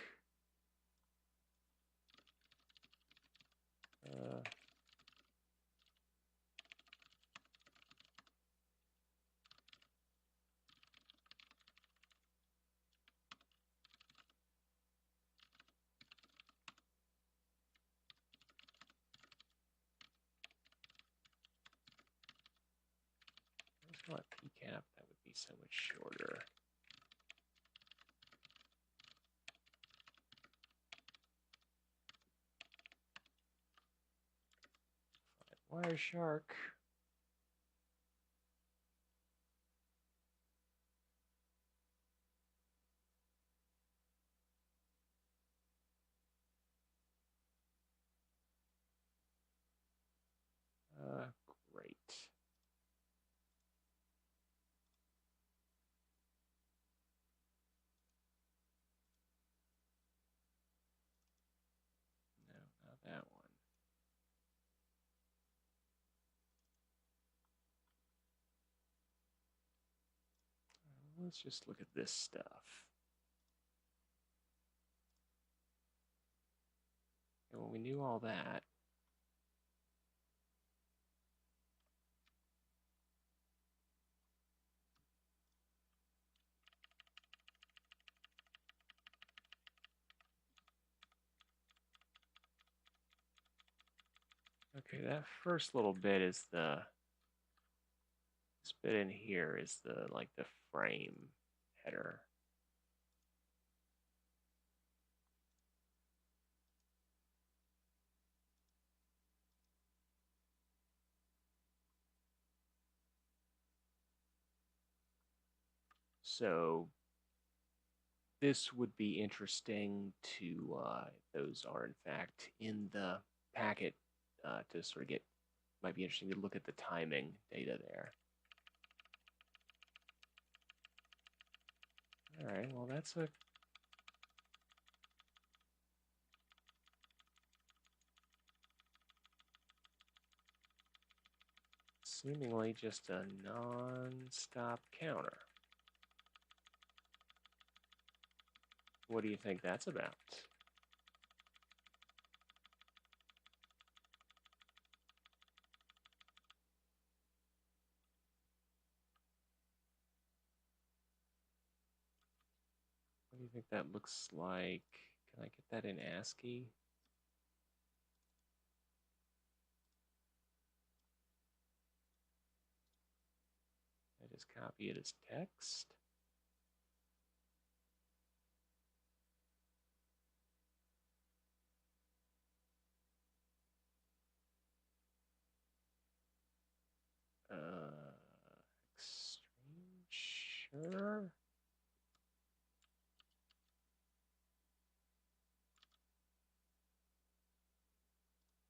S1: Let's call it PCAP. That would be so much shorter. Wireshark. Great. No, not that one. Let's just look at this stuff. And when we knew all that, okay, that first little bit is this bit in here is the frame header. So this would be interesting to, those are in fact in the packet, to sort of get, might be interesting to look at the timing data there. All right, well, that's a seemingly just a non-stop counter. What do you think that's about? What do you think that looks like? Can I get that in ASCII? I just copy it as text. Extreme, sure.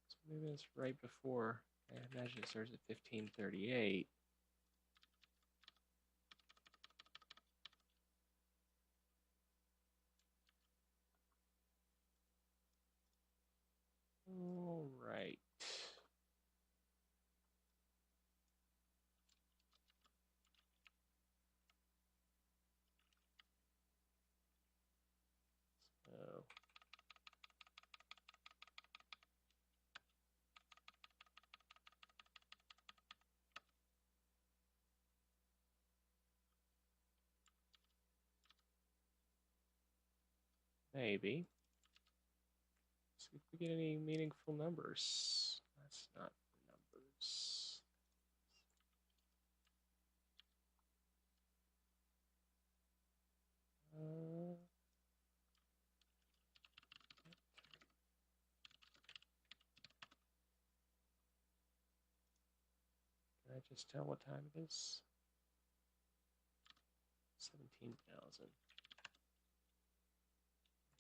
S1: So maybe it's right before. I imagine it starts at 1538. All right. So maybe. See if we get any meaningful numbers. That's not numbers. Can I just tell what time it is? 17,000.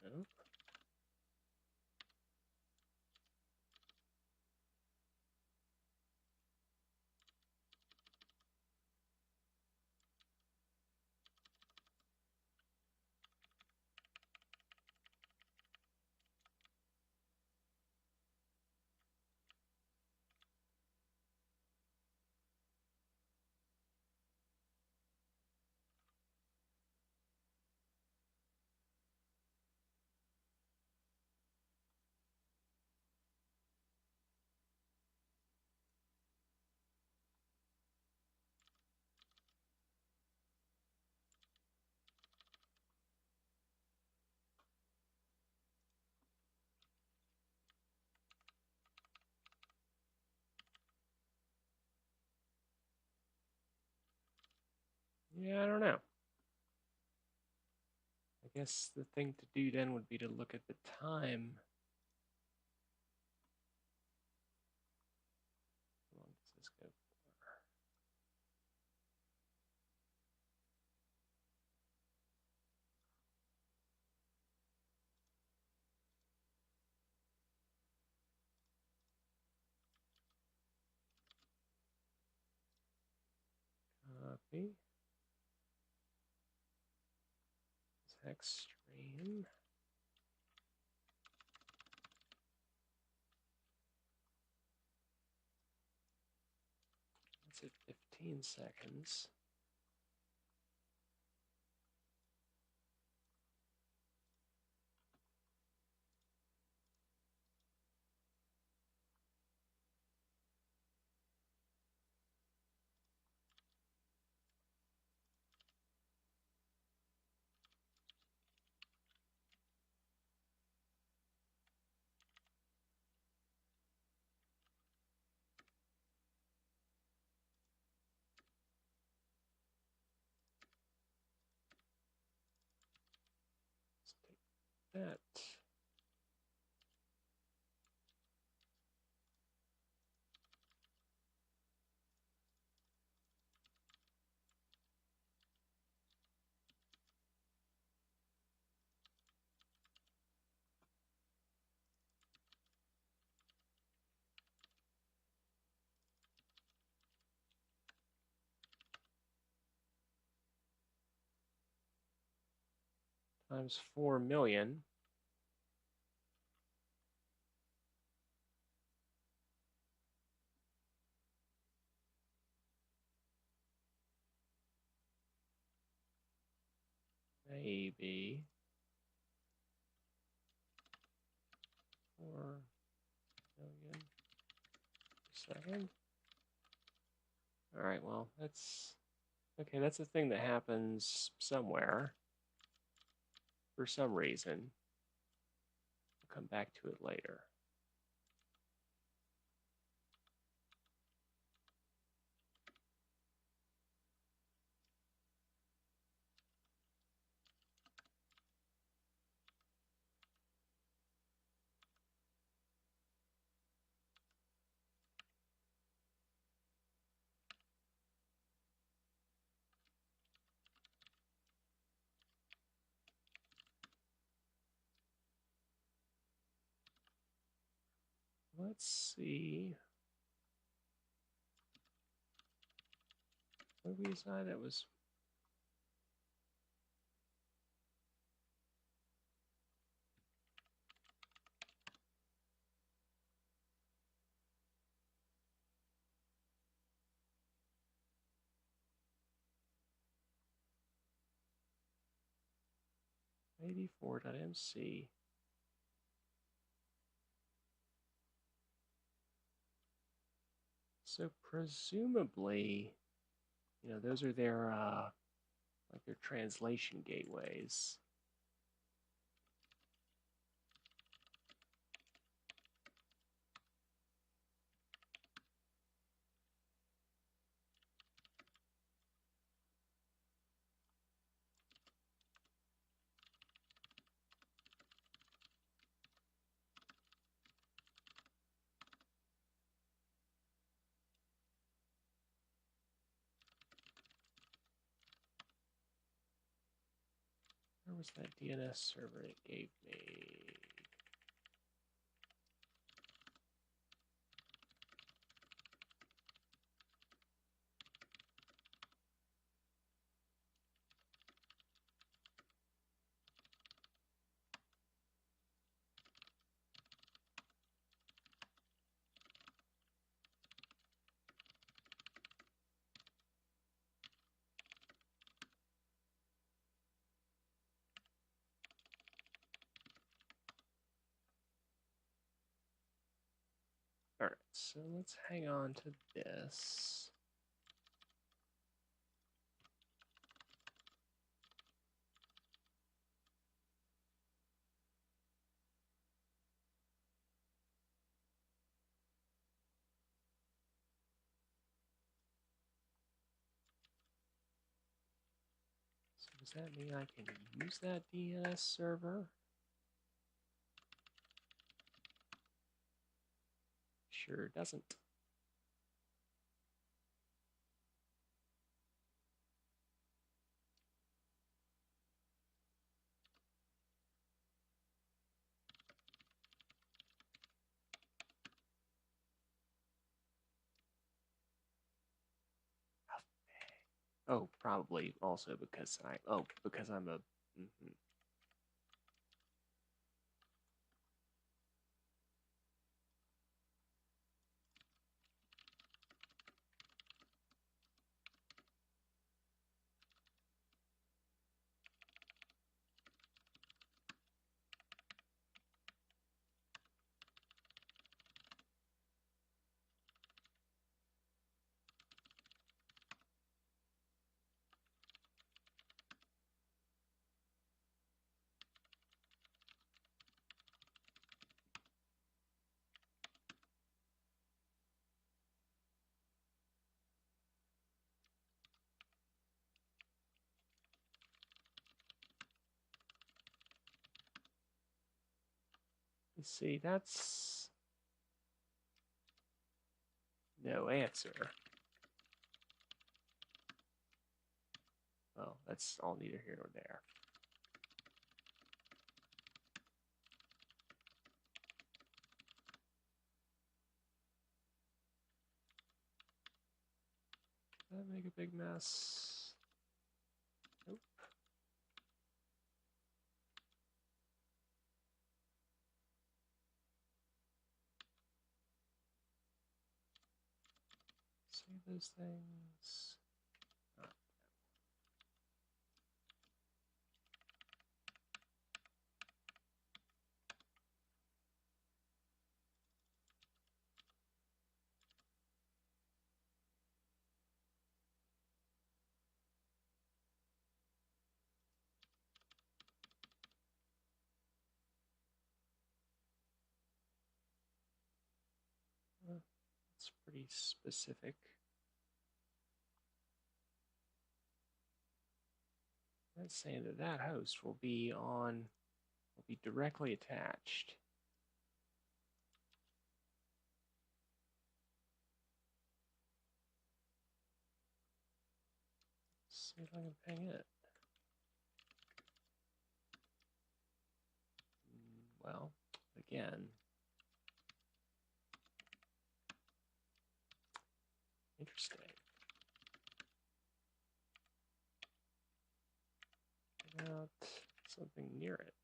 S1: Nope. Yeah, I don't know. I guess the thing to do then would be to look at the time. How long does this go for? Copy. Text stream. That's at 15 seconds. Let's take that. times 4 million. Maybe 4 million per second. All right, well, that's okay. That's a thing that happens somewhere for some reason. We'll come back to it later. Let's see. What did we decide that was? .84.mc. So presumably, those are their like their translation gateways. Where was that DNS server it gave me? All right, so let's hang on to this. So does that mean I can use that DNS server? Sure doesn't. Oh, probably also because I'm a. Let's see, that's no answer. Well, that's all neither here nor there. Did that make a big mess? Nope. Save those things. It's pretty specific. That's saying that that host will be directly attached. Let's see if I can ping it. Well, again, interesting. Out something near it.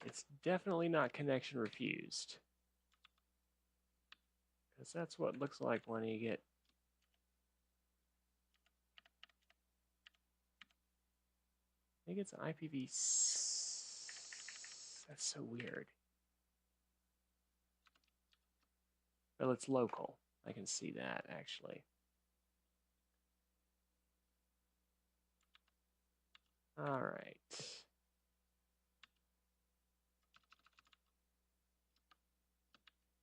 S1: It's definitely not connection refused, because that's what it looks like when you get I think it's an IPv6. That's so weird. Well, it's local. I can see that actually. All right.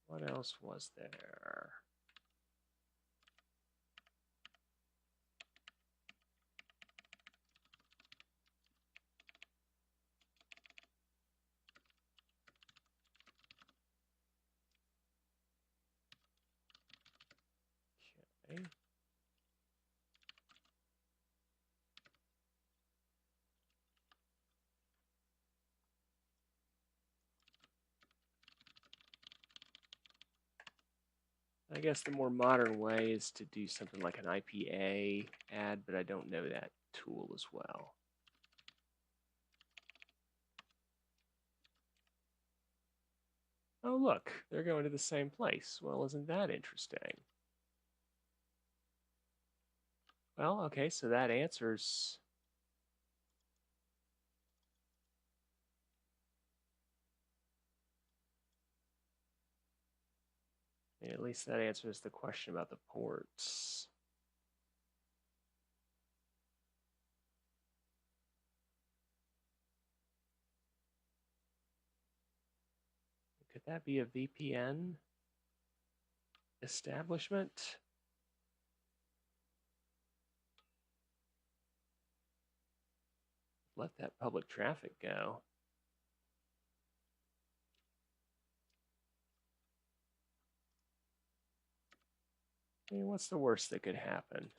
S1: What else was there? Okay. I guess the more modern way is to do something like an IPA add, but I don't know that tool as well. Oh, look, they're going to the same place. Well, isn't that interesting? Well, okay, so that answers. At least that answers the question about the ports. Could that be a VPN establishment? Let that public traffic go. I mean, what's the worst that could happen?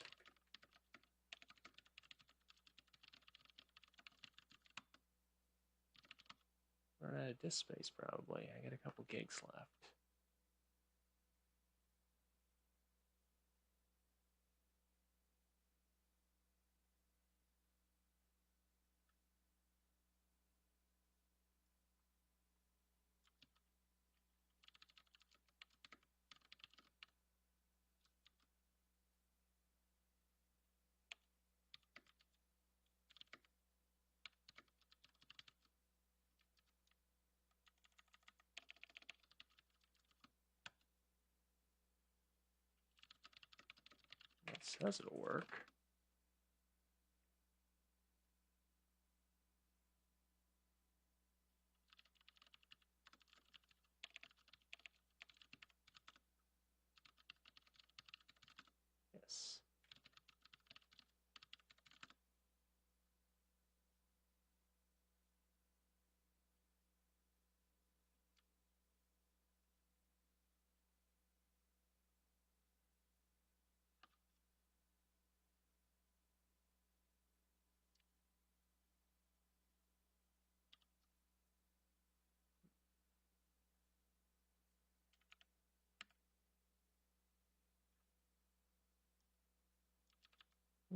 S1: Run out of disk space, probably. I got a couple gigs left. It says it'll work. Yes.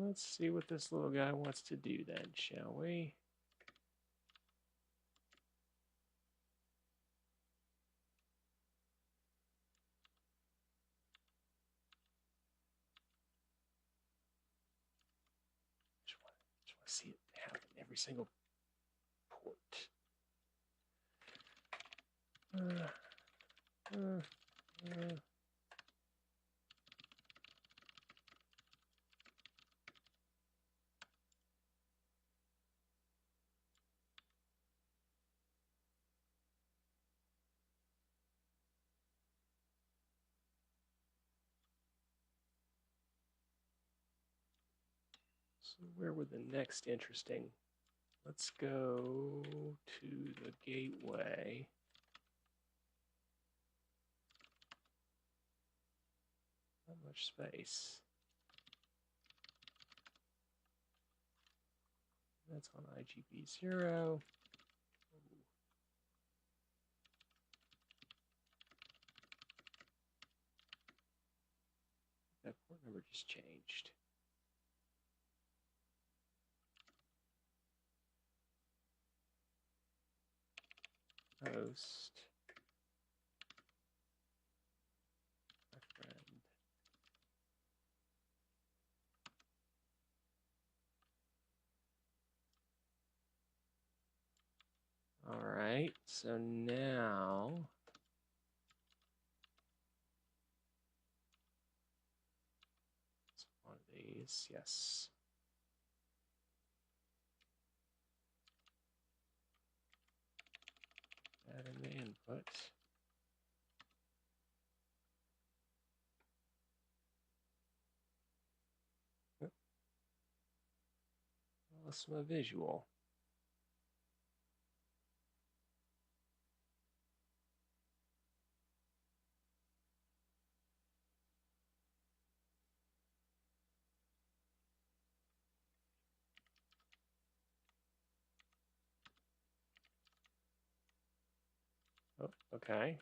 S1: Let's see what this little guy wants to do then, shall we? Just want to see it happen every single port. So where would the next interesting? Let's go to the gateway. Not much space. That's on IGB0. That port number just changed. Host. My friend. All right, so now it's one of these, yes. Add in the input. Lost my visual. Oh, okay.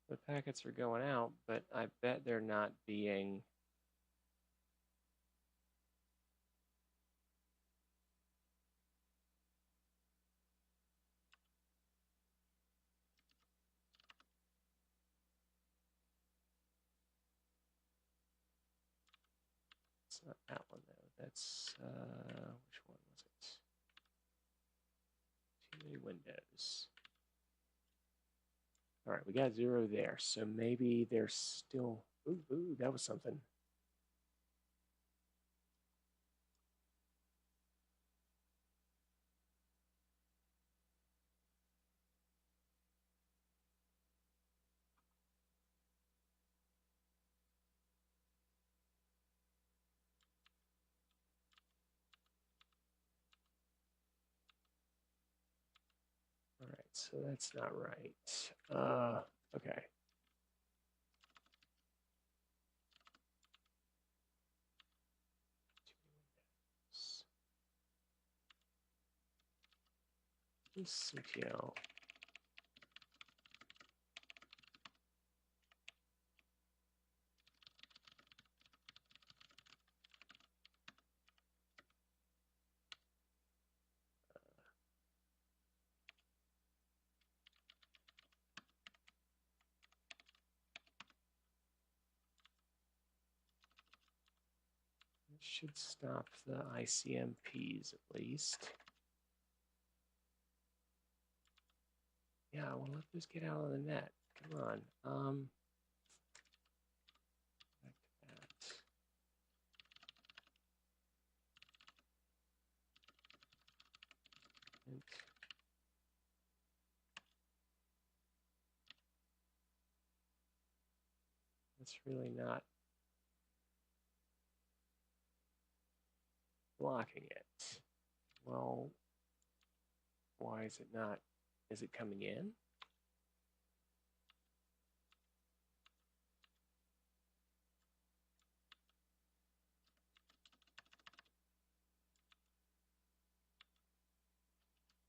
S1: The packets are going out, but I bet they're not being it's not that one though. That's which one was it? Too many windows. All right, we got 0 there, so maybe they're still. Ooh, that was something. All right, so that's not right. Okay. This CTL. Should stop the ICMPs at least. Yeah, well, let this get out of the net. Come on. Back to that. And that's really not blocking it. Well, why is it not? Is it coming in?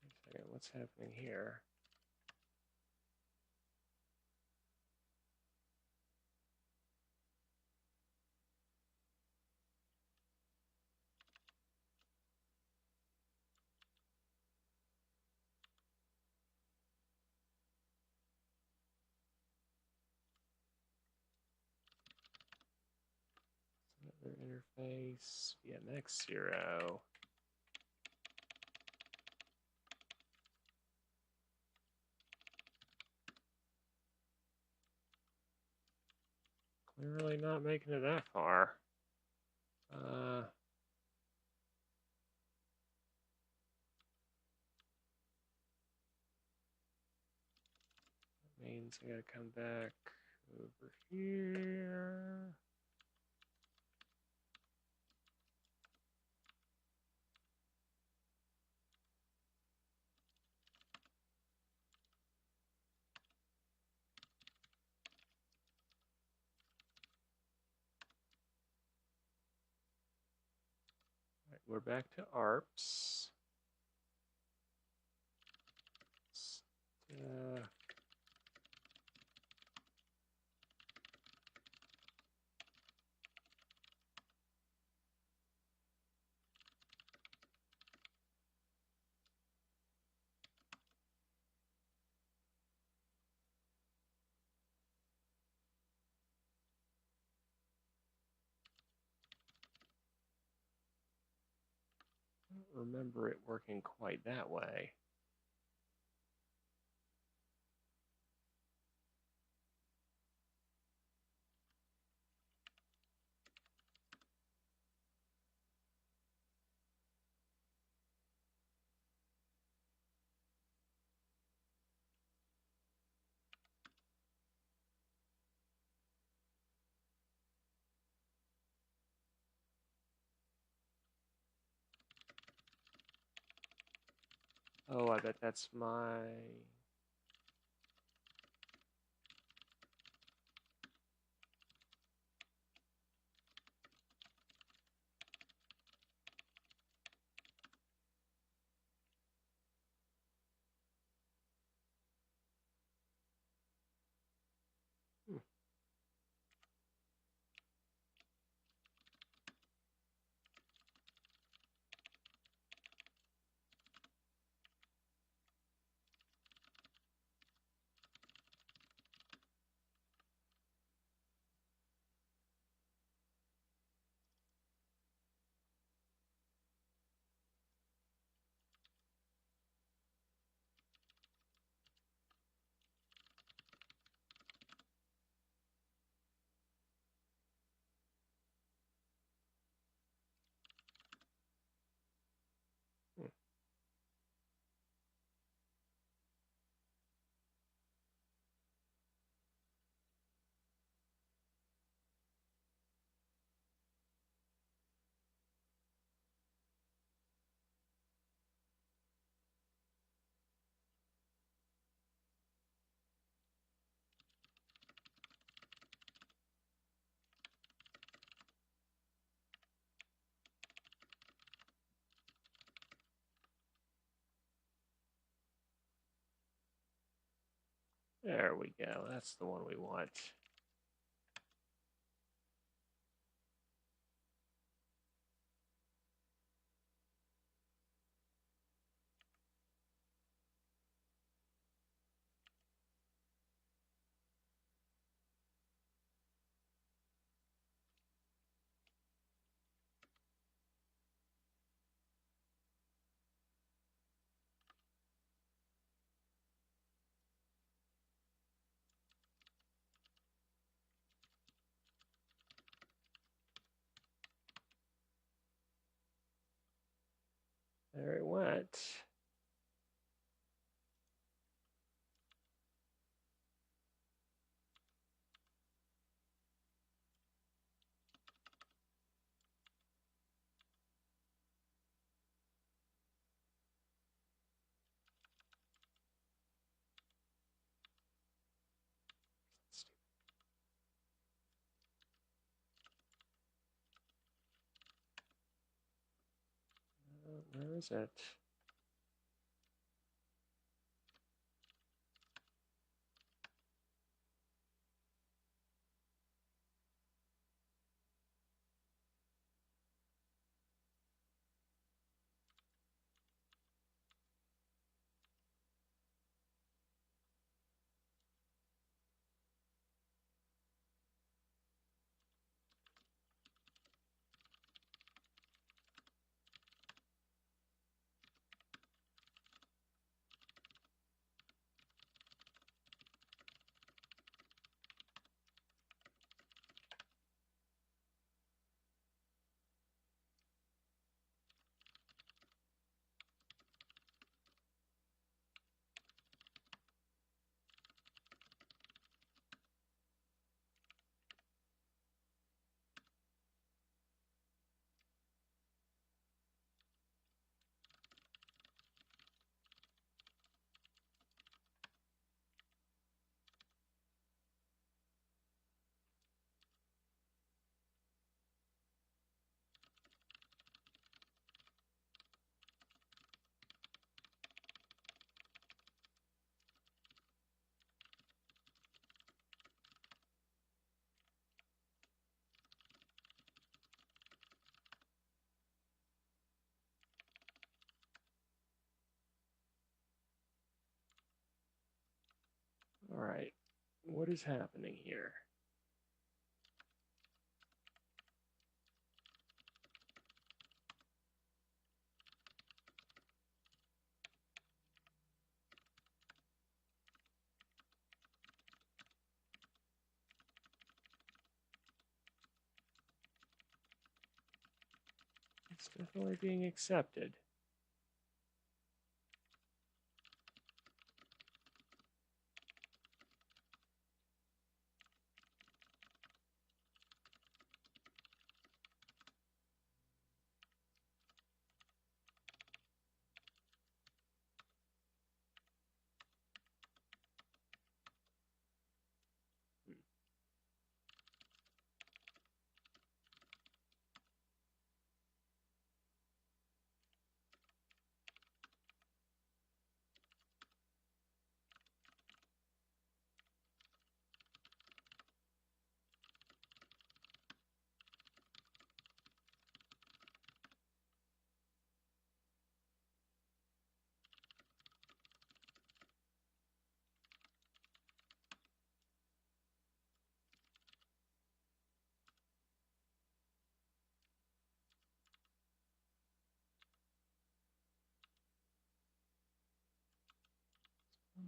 S1: Wait a second, what's happening here? interface via X0. Clearly not making it that far. Means I gotta come back over here. All right, we're back to ARPS. I don't remember it working quite that way. Oh, I bet that's my... There we go. That's the one we want. There it went. Where is it? What is happening here? It's definitely being accepted.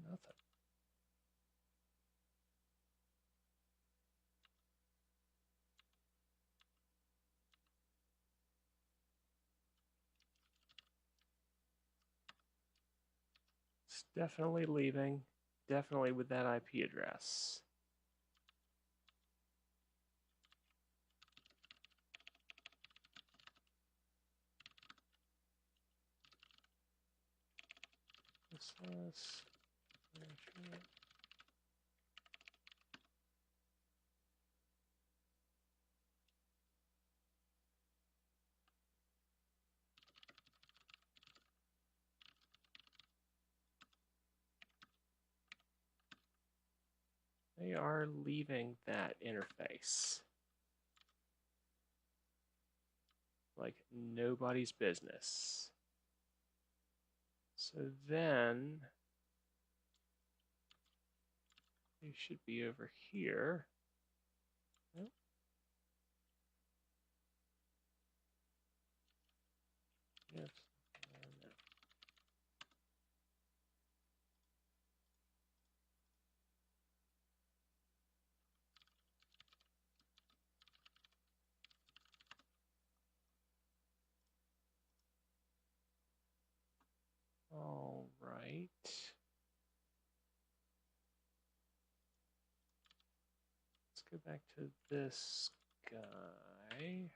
S1: Nothing. It's definitely leaving. Definitely with that IP address. They are leaving that interface like nobody's business. So then they should be over here. Nope. Yes. No. All right. Let's go back to this guy.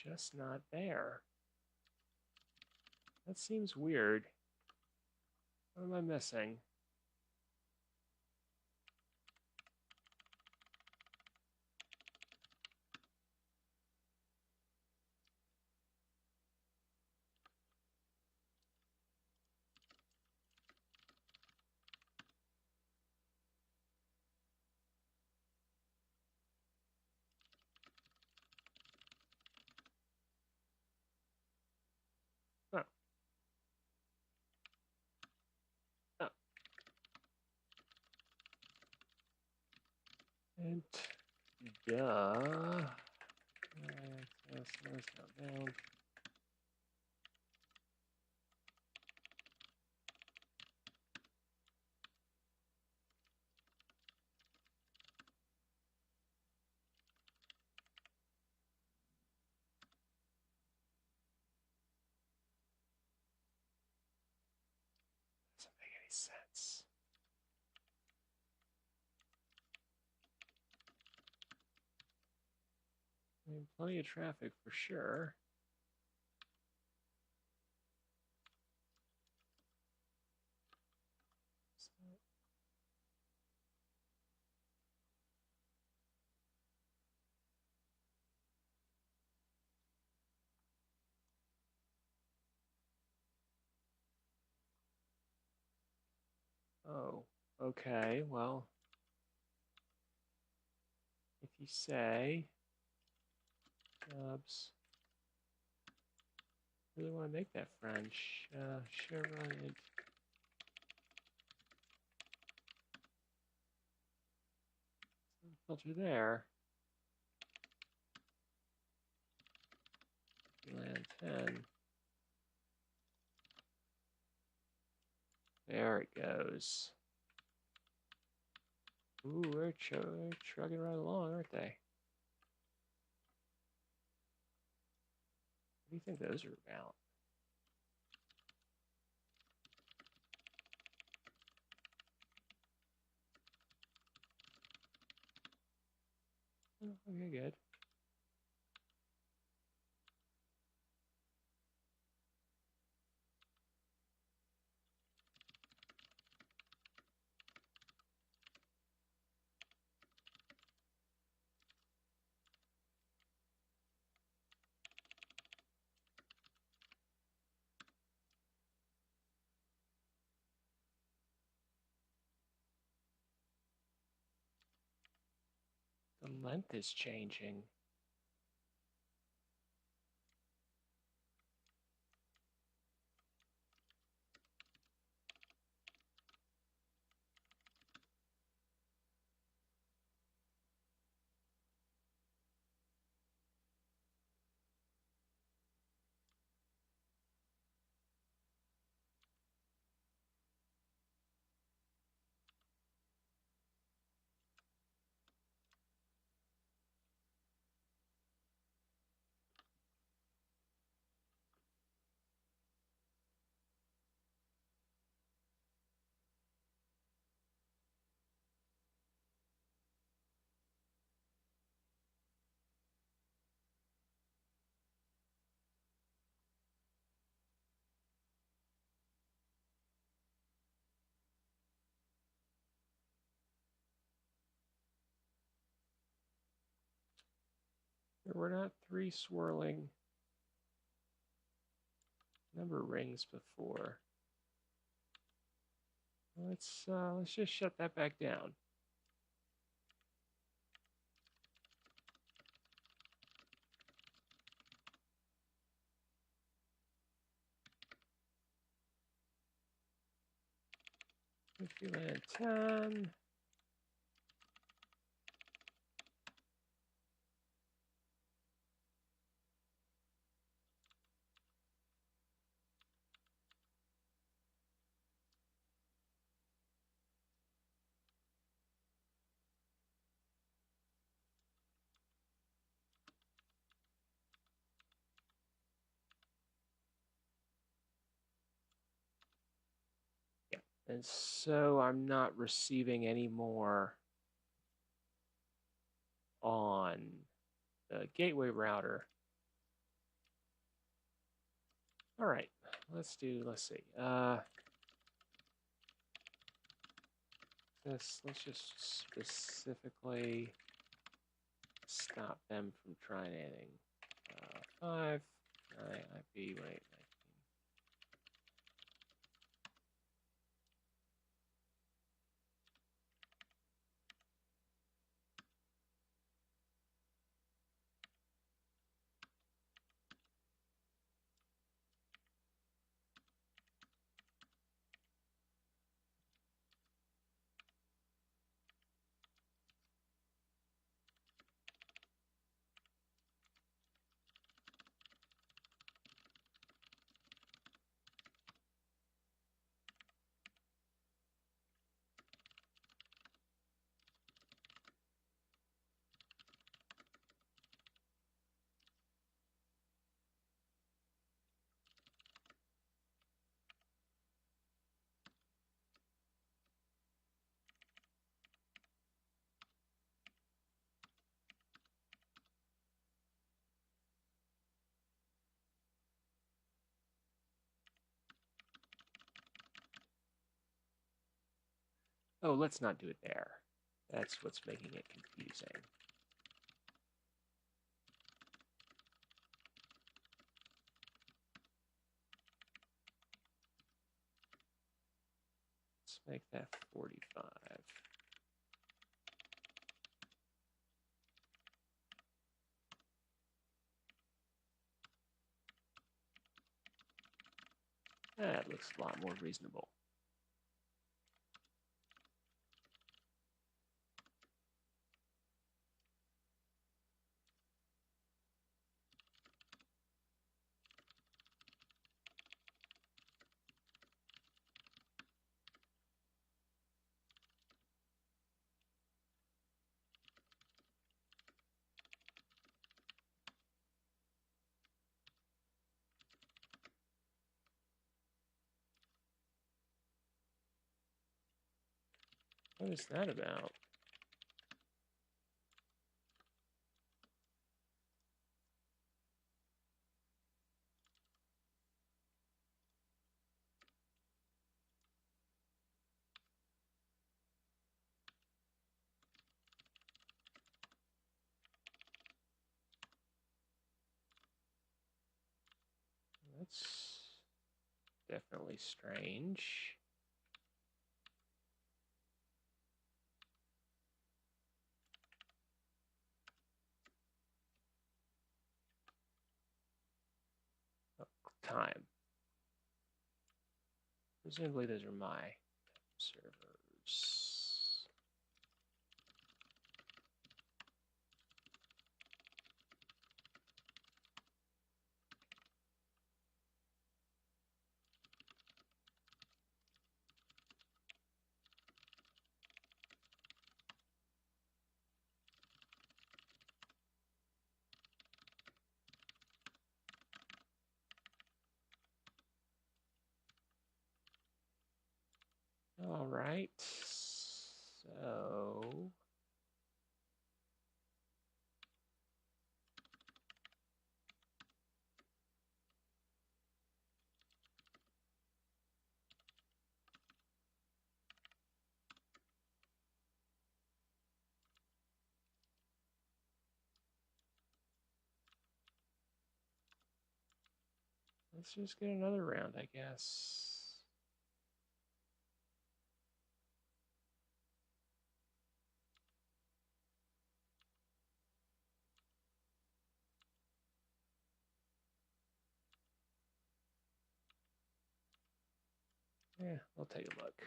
S1: Just not there. That seems weird. What am I missing? Duh. Access outbound. Doesn't make any sense. I mean, plenty of traffic for sure. Oh, okay, well, if you say jobs, really want to make that French, Chevron int filter there, land 10, there it goes. Ooh, they're chugging right along, aren't they? What do you think those are about? Oh, okay, good. The length is changing. There were not 3 swirling number rings before. Let's just shut that back down. If you land 10. And so I'm not receiving any more on the gateway router. All right, let's see. Let's just specifically stop them from trying anything. 5, 9, IP, wait. Oh, let's not do it there. That's what's making it confusing. Let's make that 45. That looks a lot more reasonable. What is that about? That's definitely strange. Oh, time. Presumably those are my servers. All right, so let's just get another round, I guess. Yeah, I'll take a look.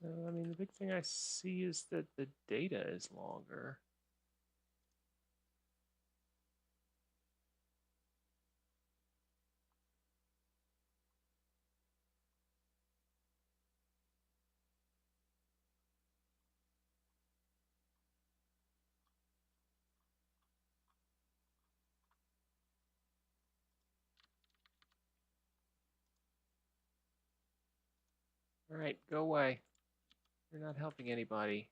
S1: So, I mean, the big thing I see is that the data is longer. All right, go away. You're not helping anybody.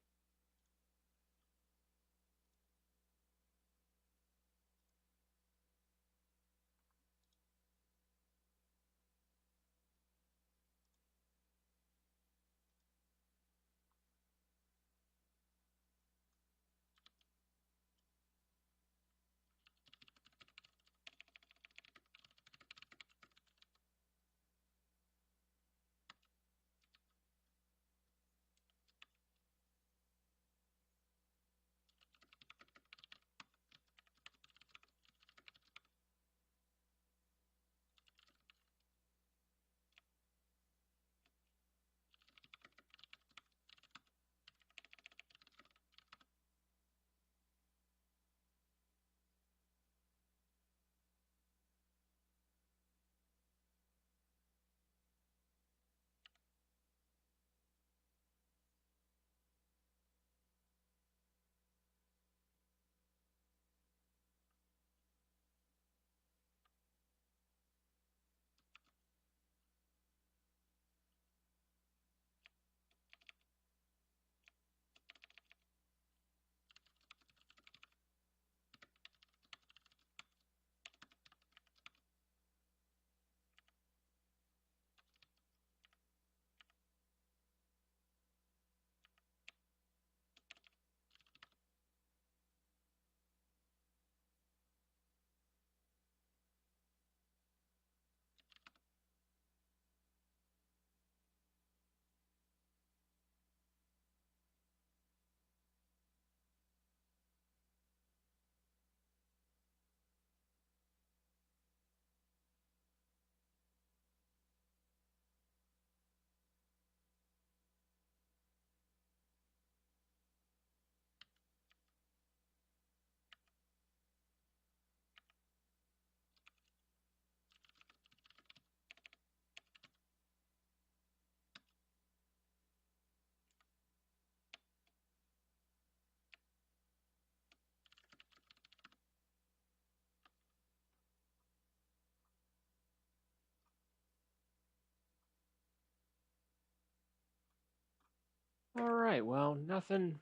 S1: All right, well, nothing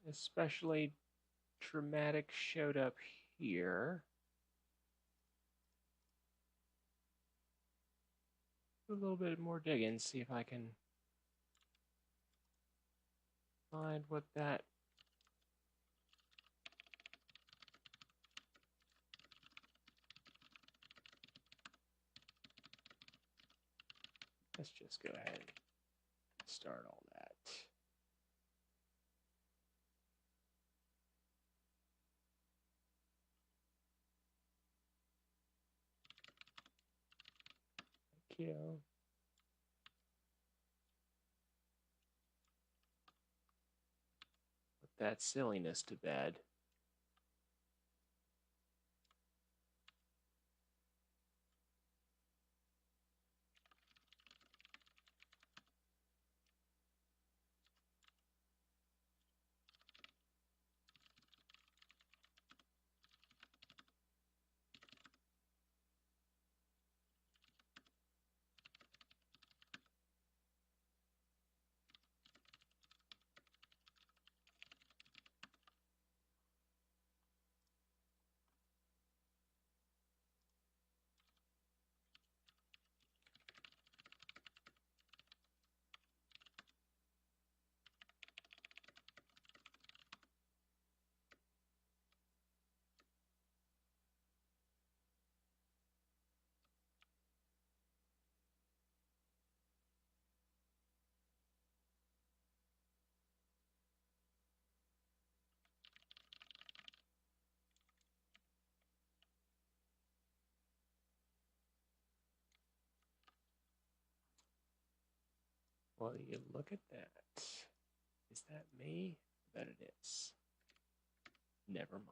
S1: especially traumatic showed up here. Do a little bit more digging, see if I can find what that. Let's just go ahead and start all that. Thank you. Put that silliness to bed. Well, you look at that. Is that me? I bet it is. Never mind.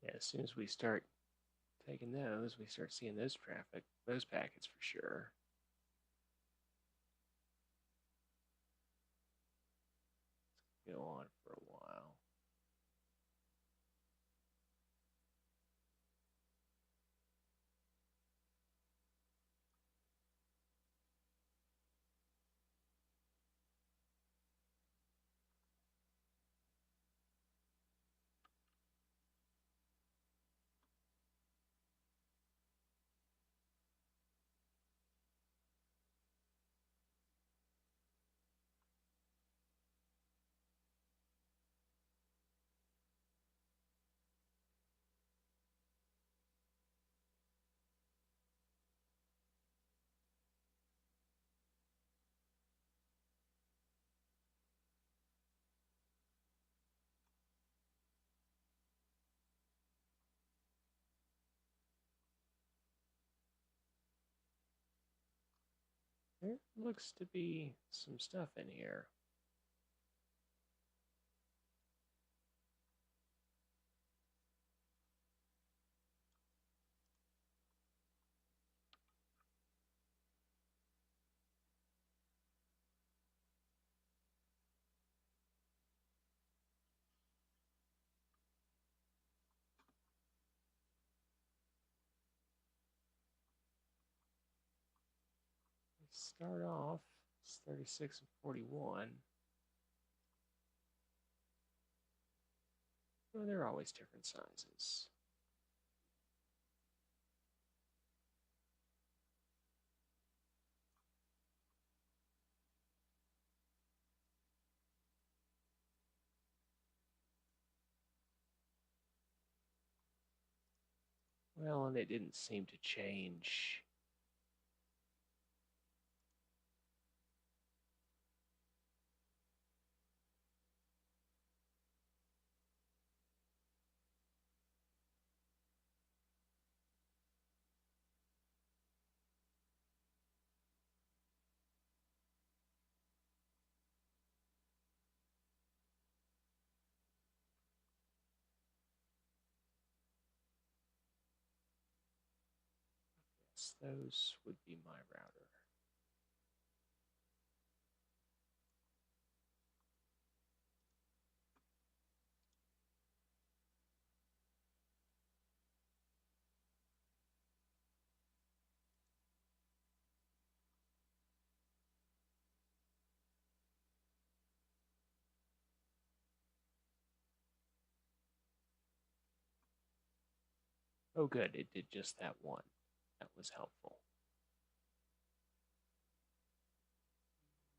S1: Yeah, as soon as we start taking those, we start seeing those packets for sure. Go on for a while. There looks to be some stuff in here. Let's start off, it's 36 and 41. Oh, they're always different sizes. Well, and it didn't seem to change. Yes, those would be my router. Oh, good. It did just that one. That was helpful.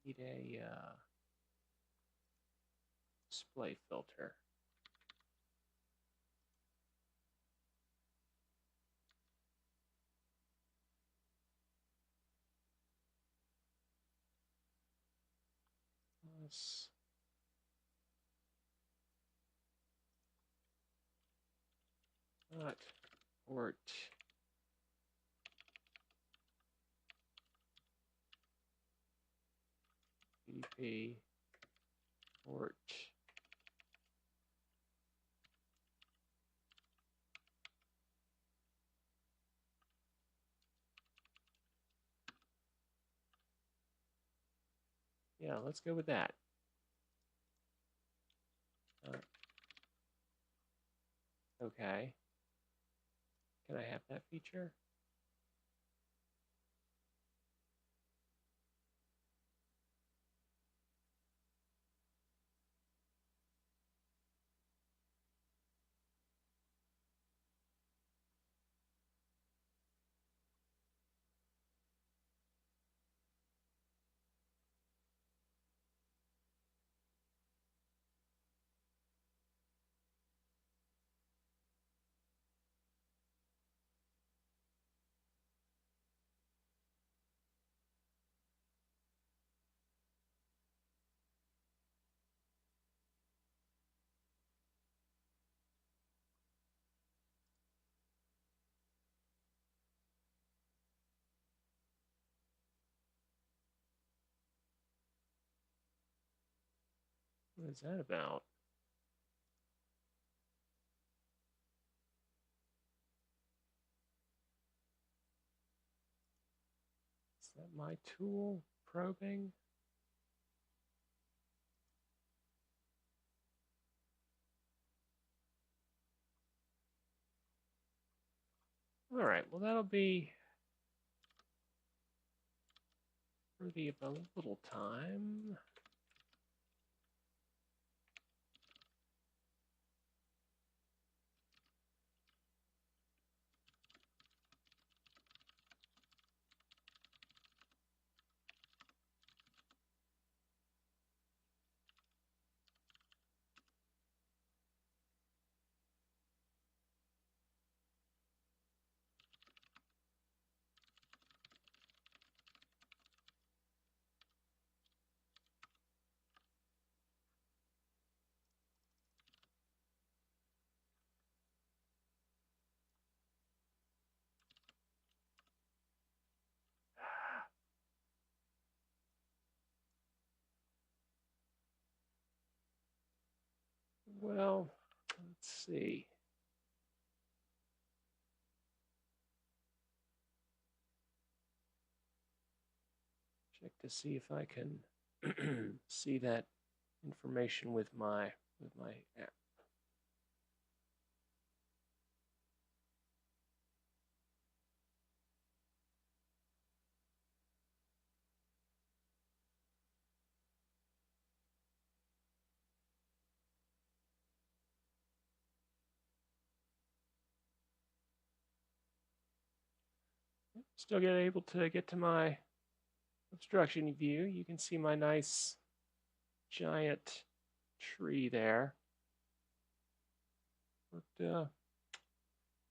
S1: Need a display filter. Plus not port PDP port. Yeah, let's go with that. Okay. Can I have that feature? What is that about? Is that my tool probing? All right, well, that'll be worthy of a little time. Well, let's see. Check to see if I can see that information with my app. still able to get to my obstruction view. You can see my nice giant tree there.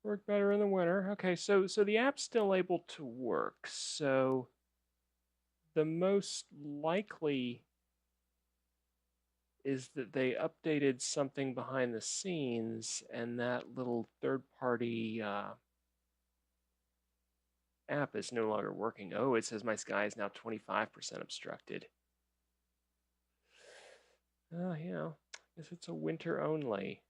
S1: Worked better in the winter. Okay, so the app's still able to work. So the most likely is that they updated something behind the scenes, and that little third-party app is no longer working. Oh, it says my sky is now 25% obstructed. I guess it's a winter only.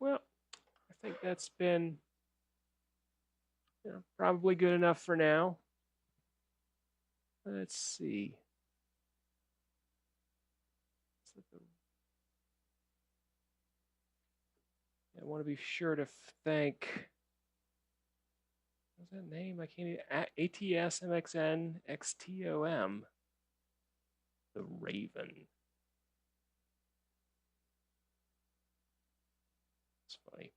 S1: Well, I think that's been probably good enough for now. Let's see. I want to be sure to thank, what's that name? I can't even, ATSMXNXTOM, the Raven. It's funny.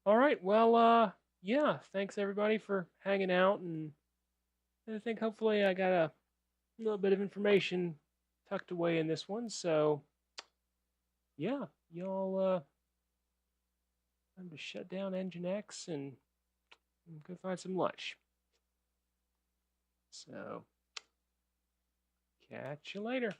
S1: All right, well, yeah, thanks everybody for hanging out, and I think hopefully I got a little bit of information tucked away in this one. So, yeah, y'all, time to shut down Nginx and go find some lunch. So, catch you later.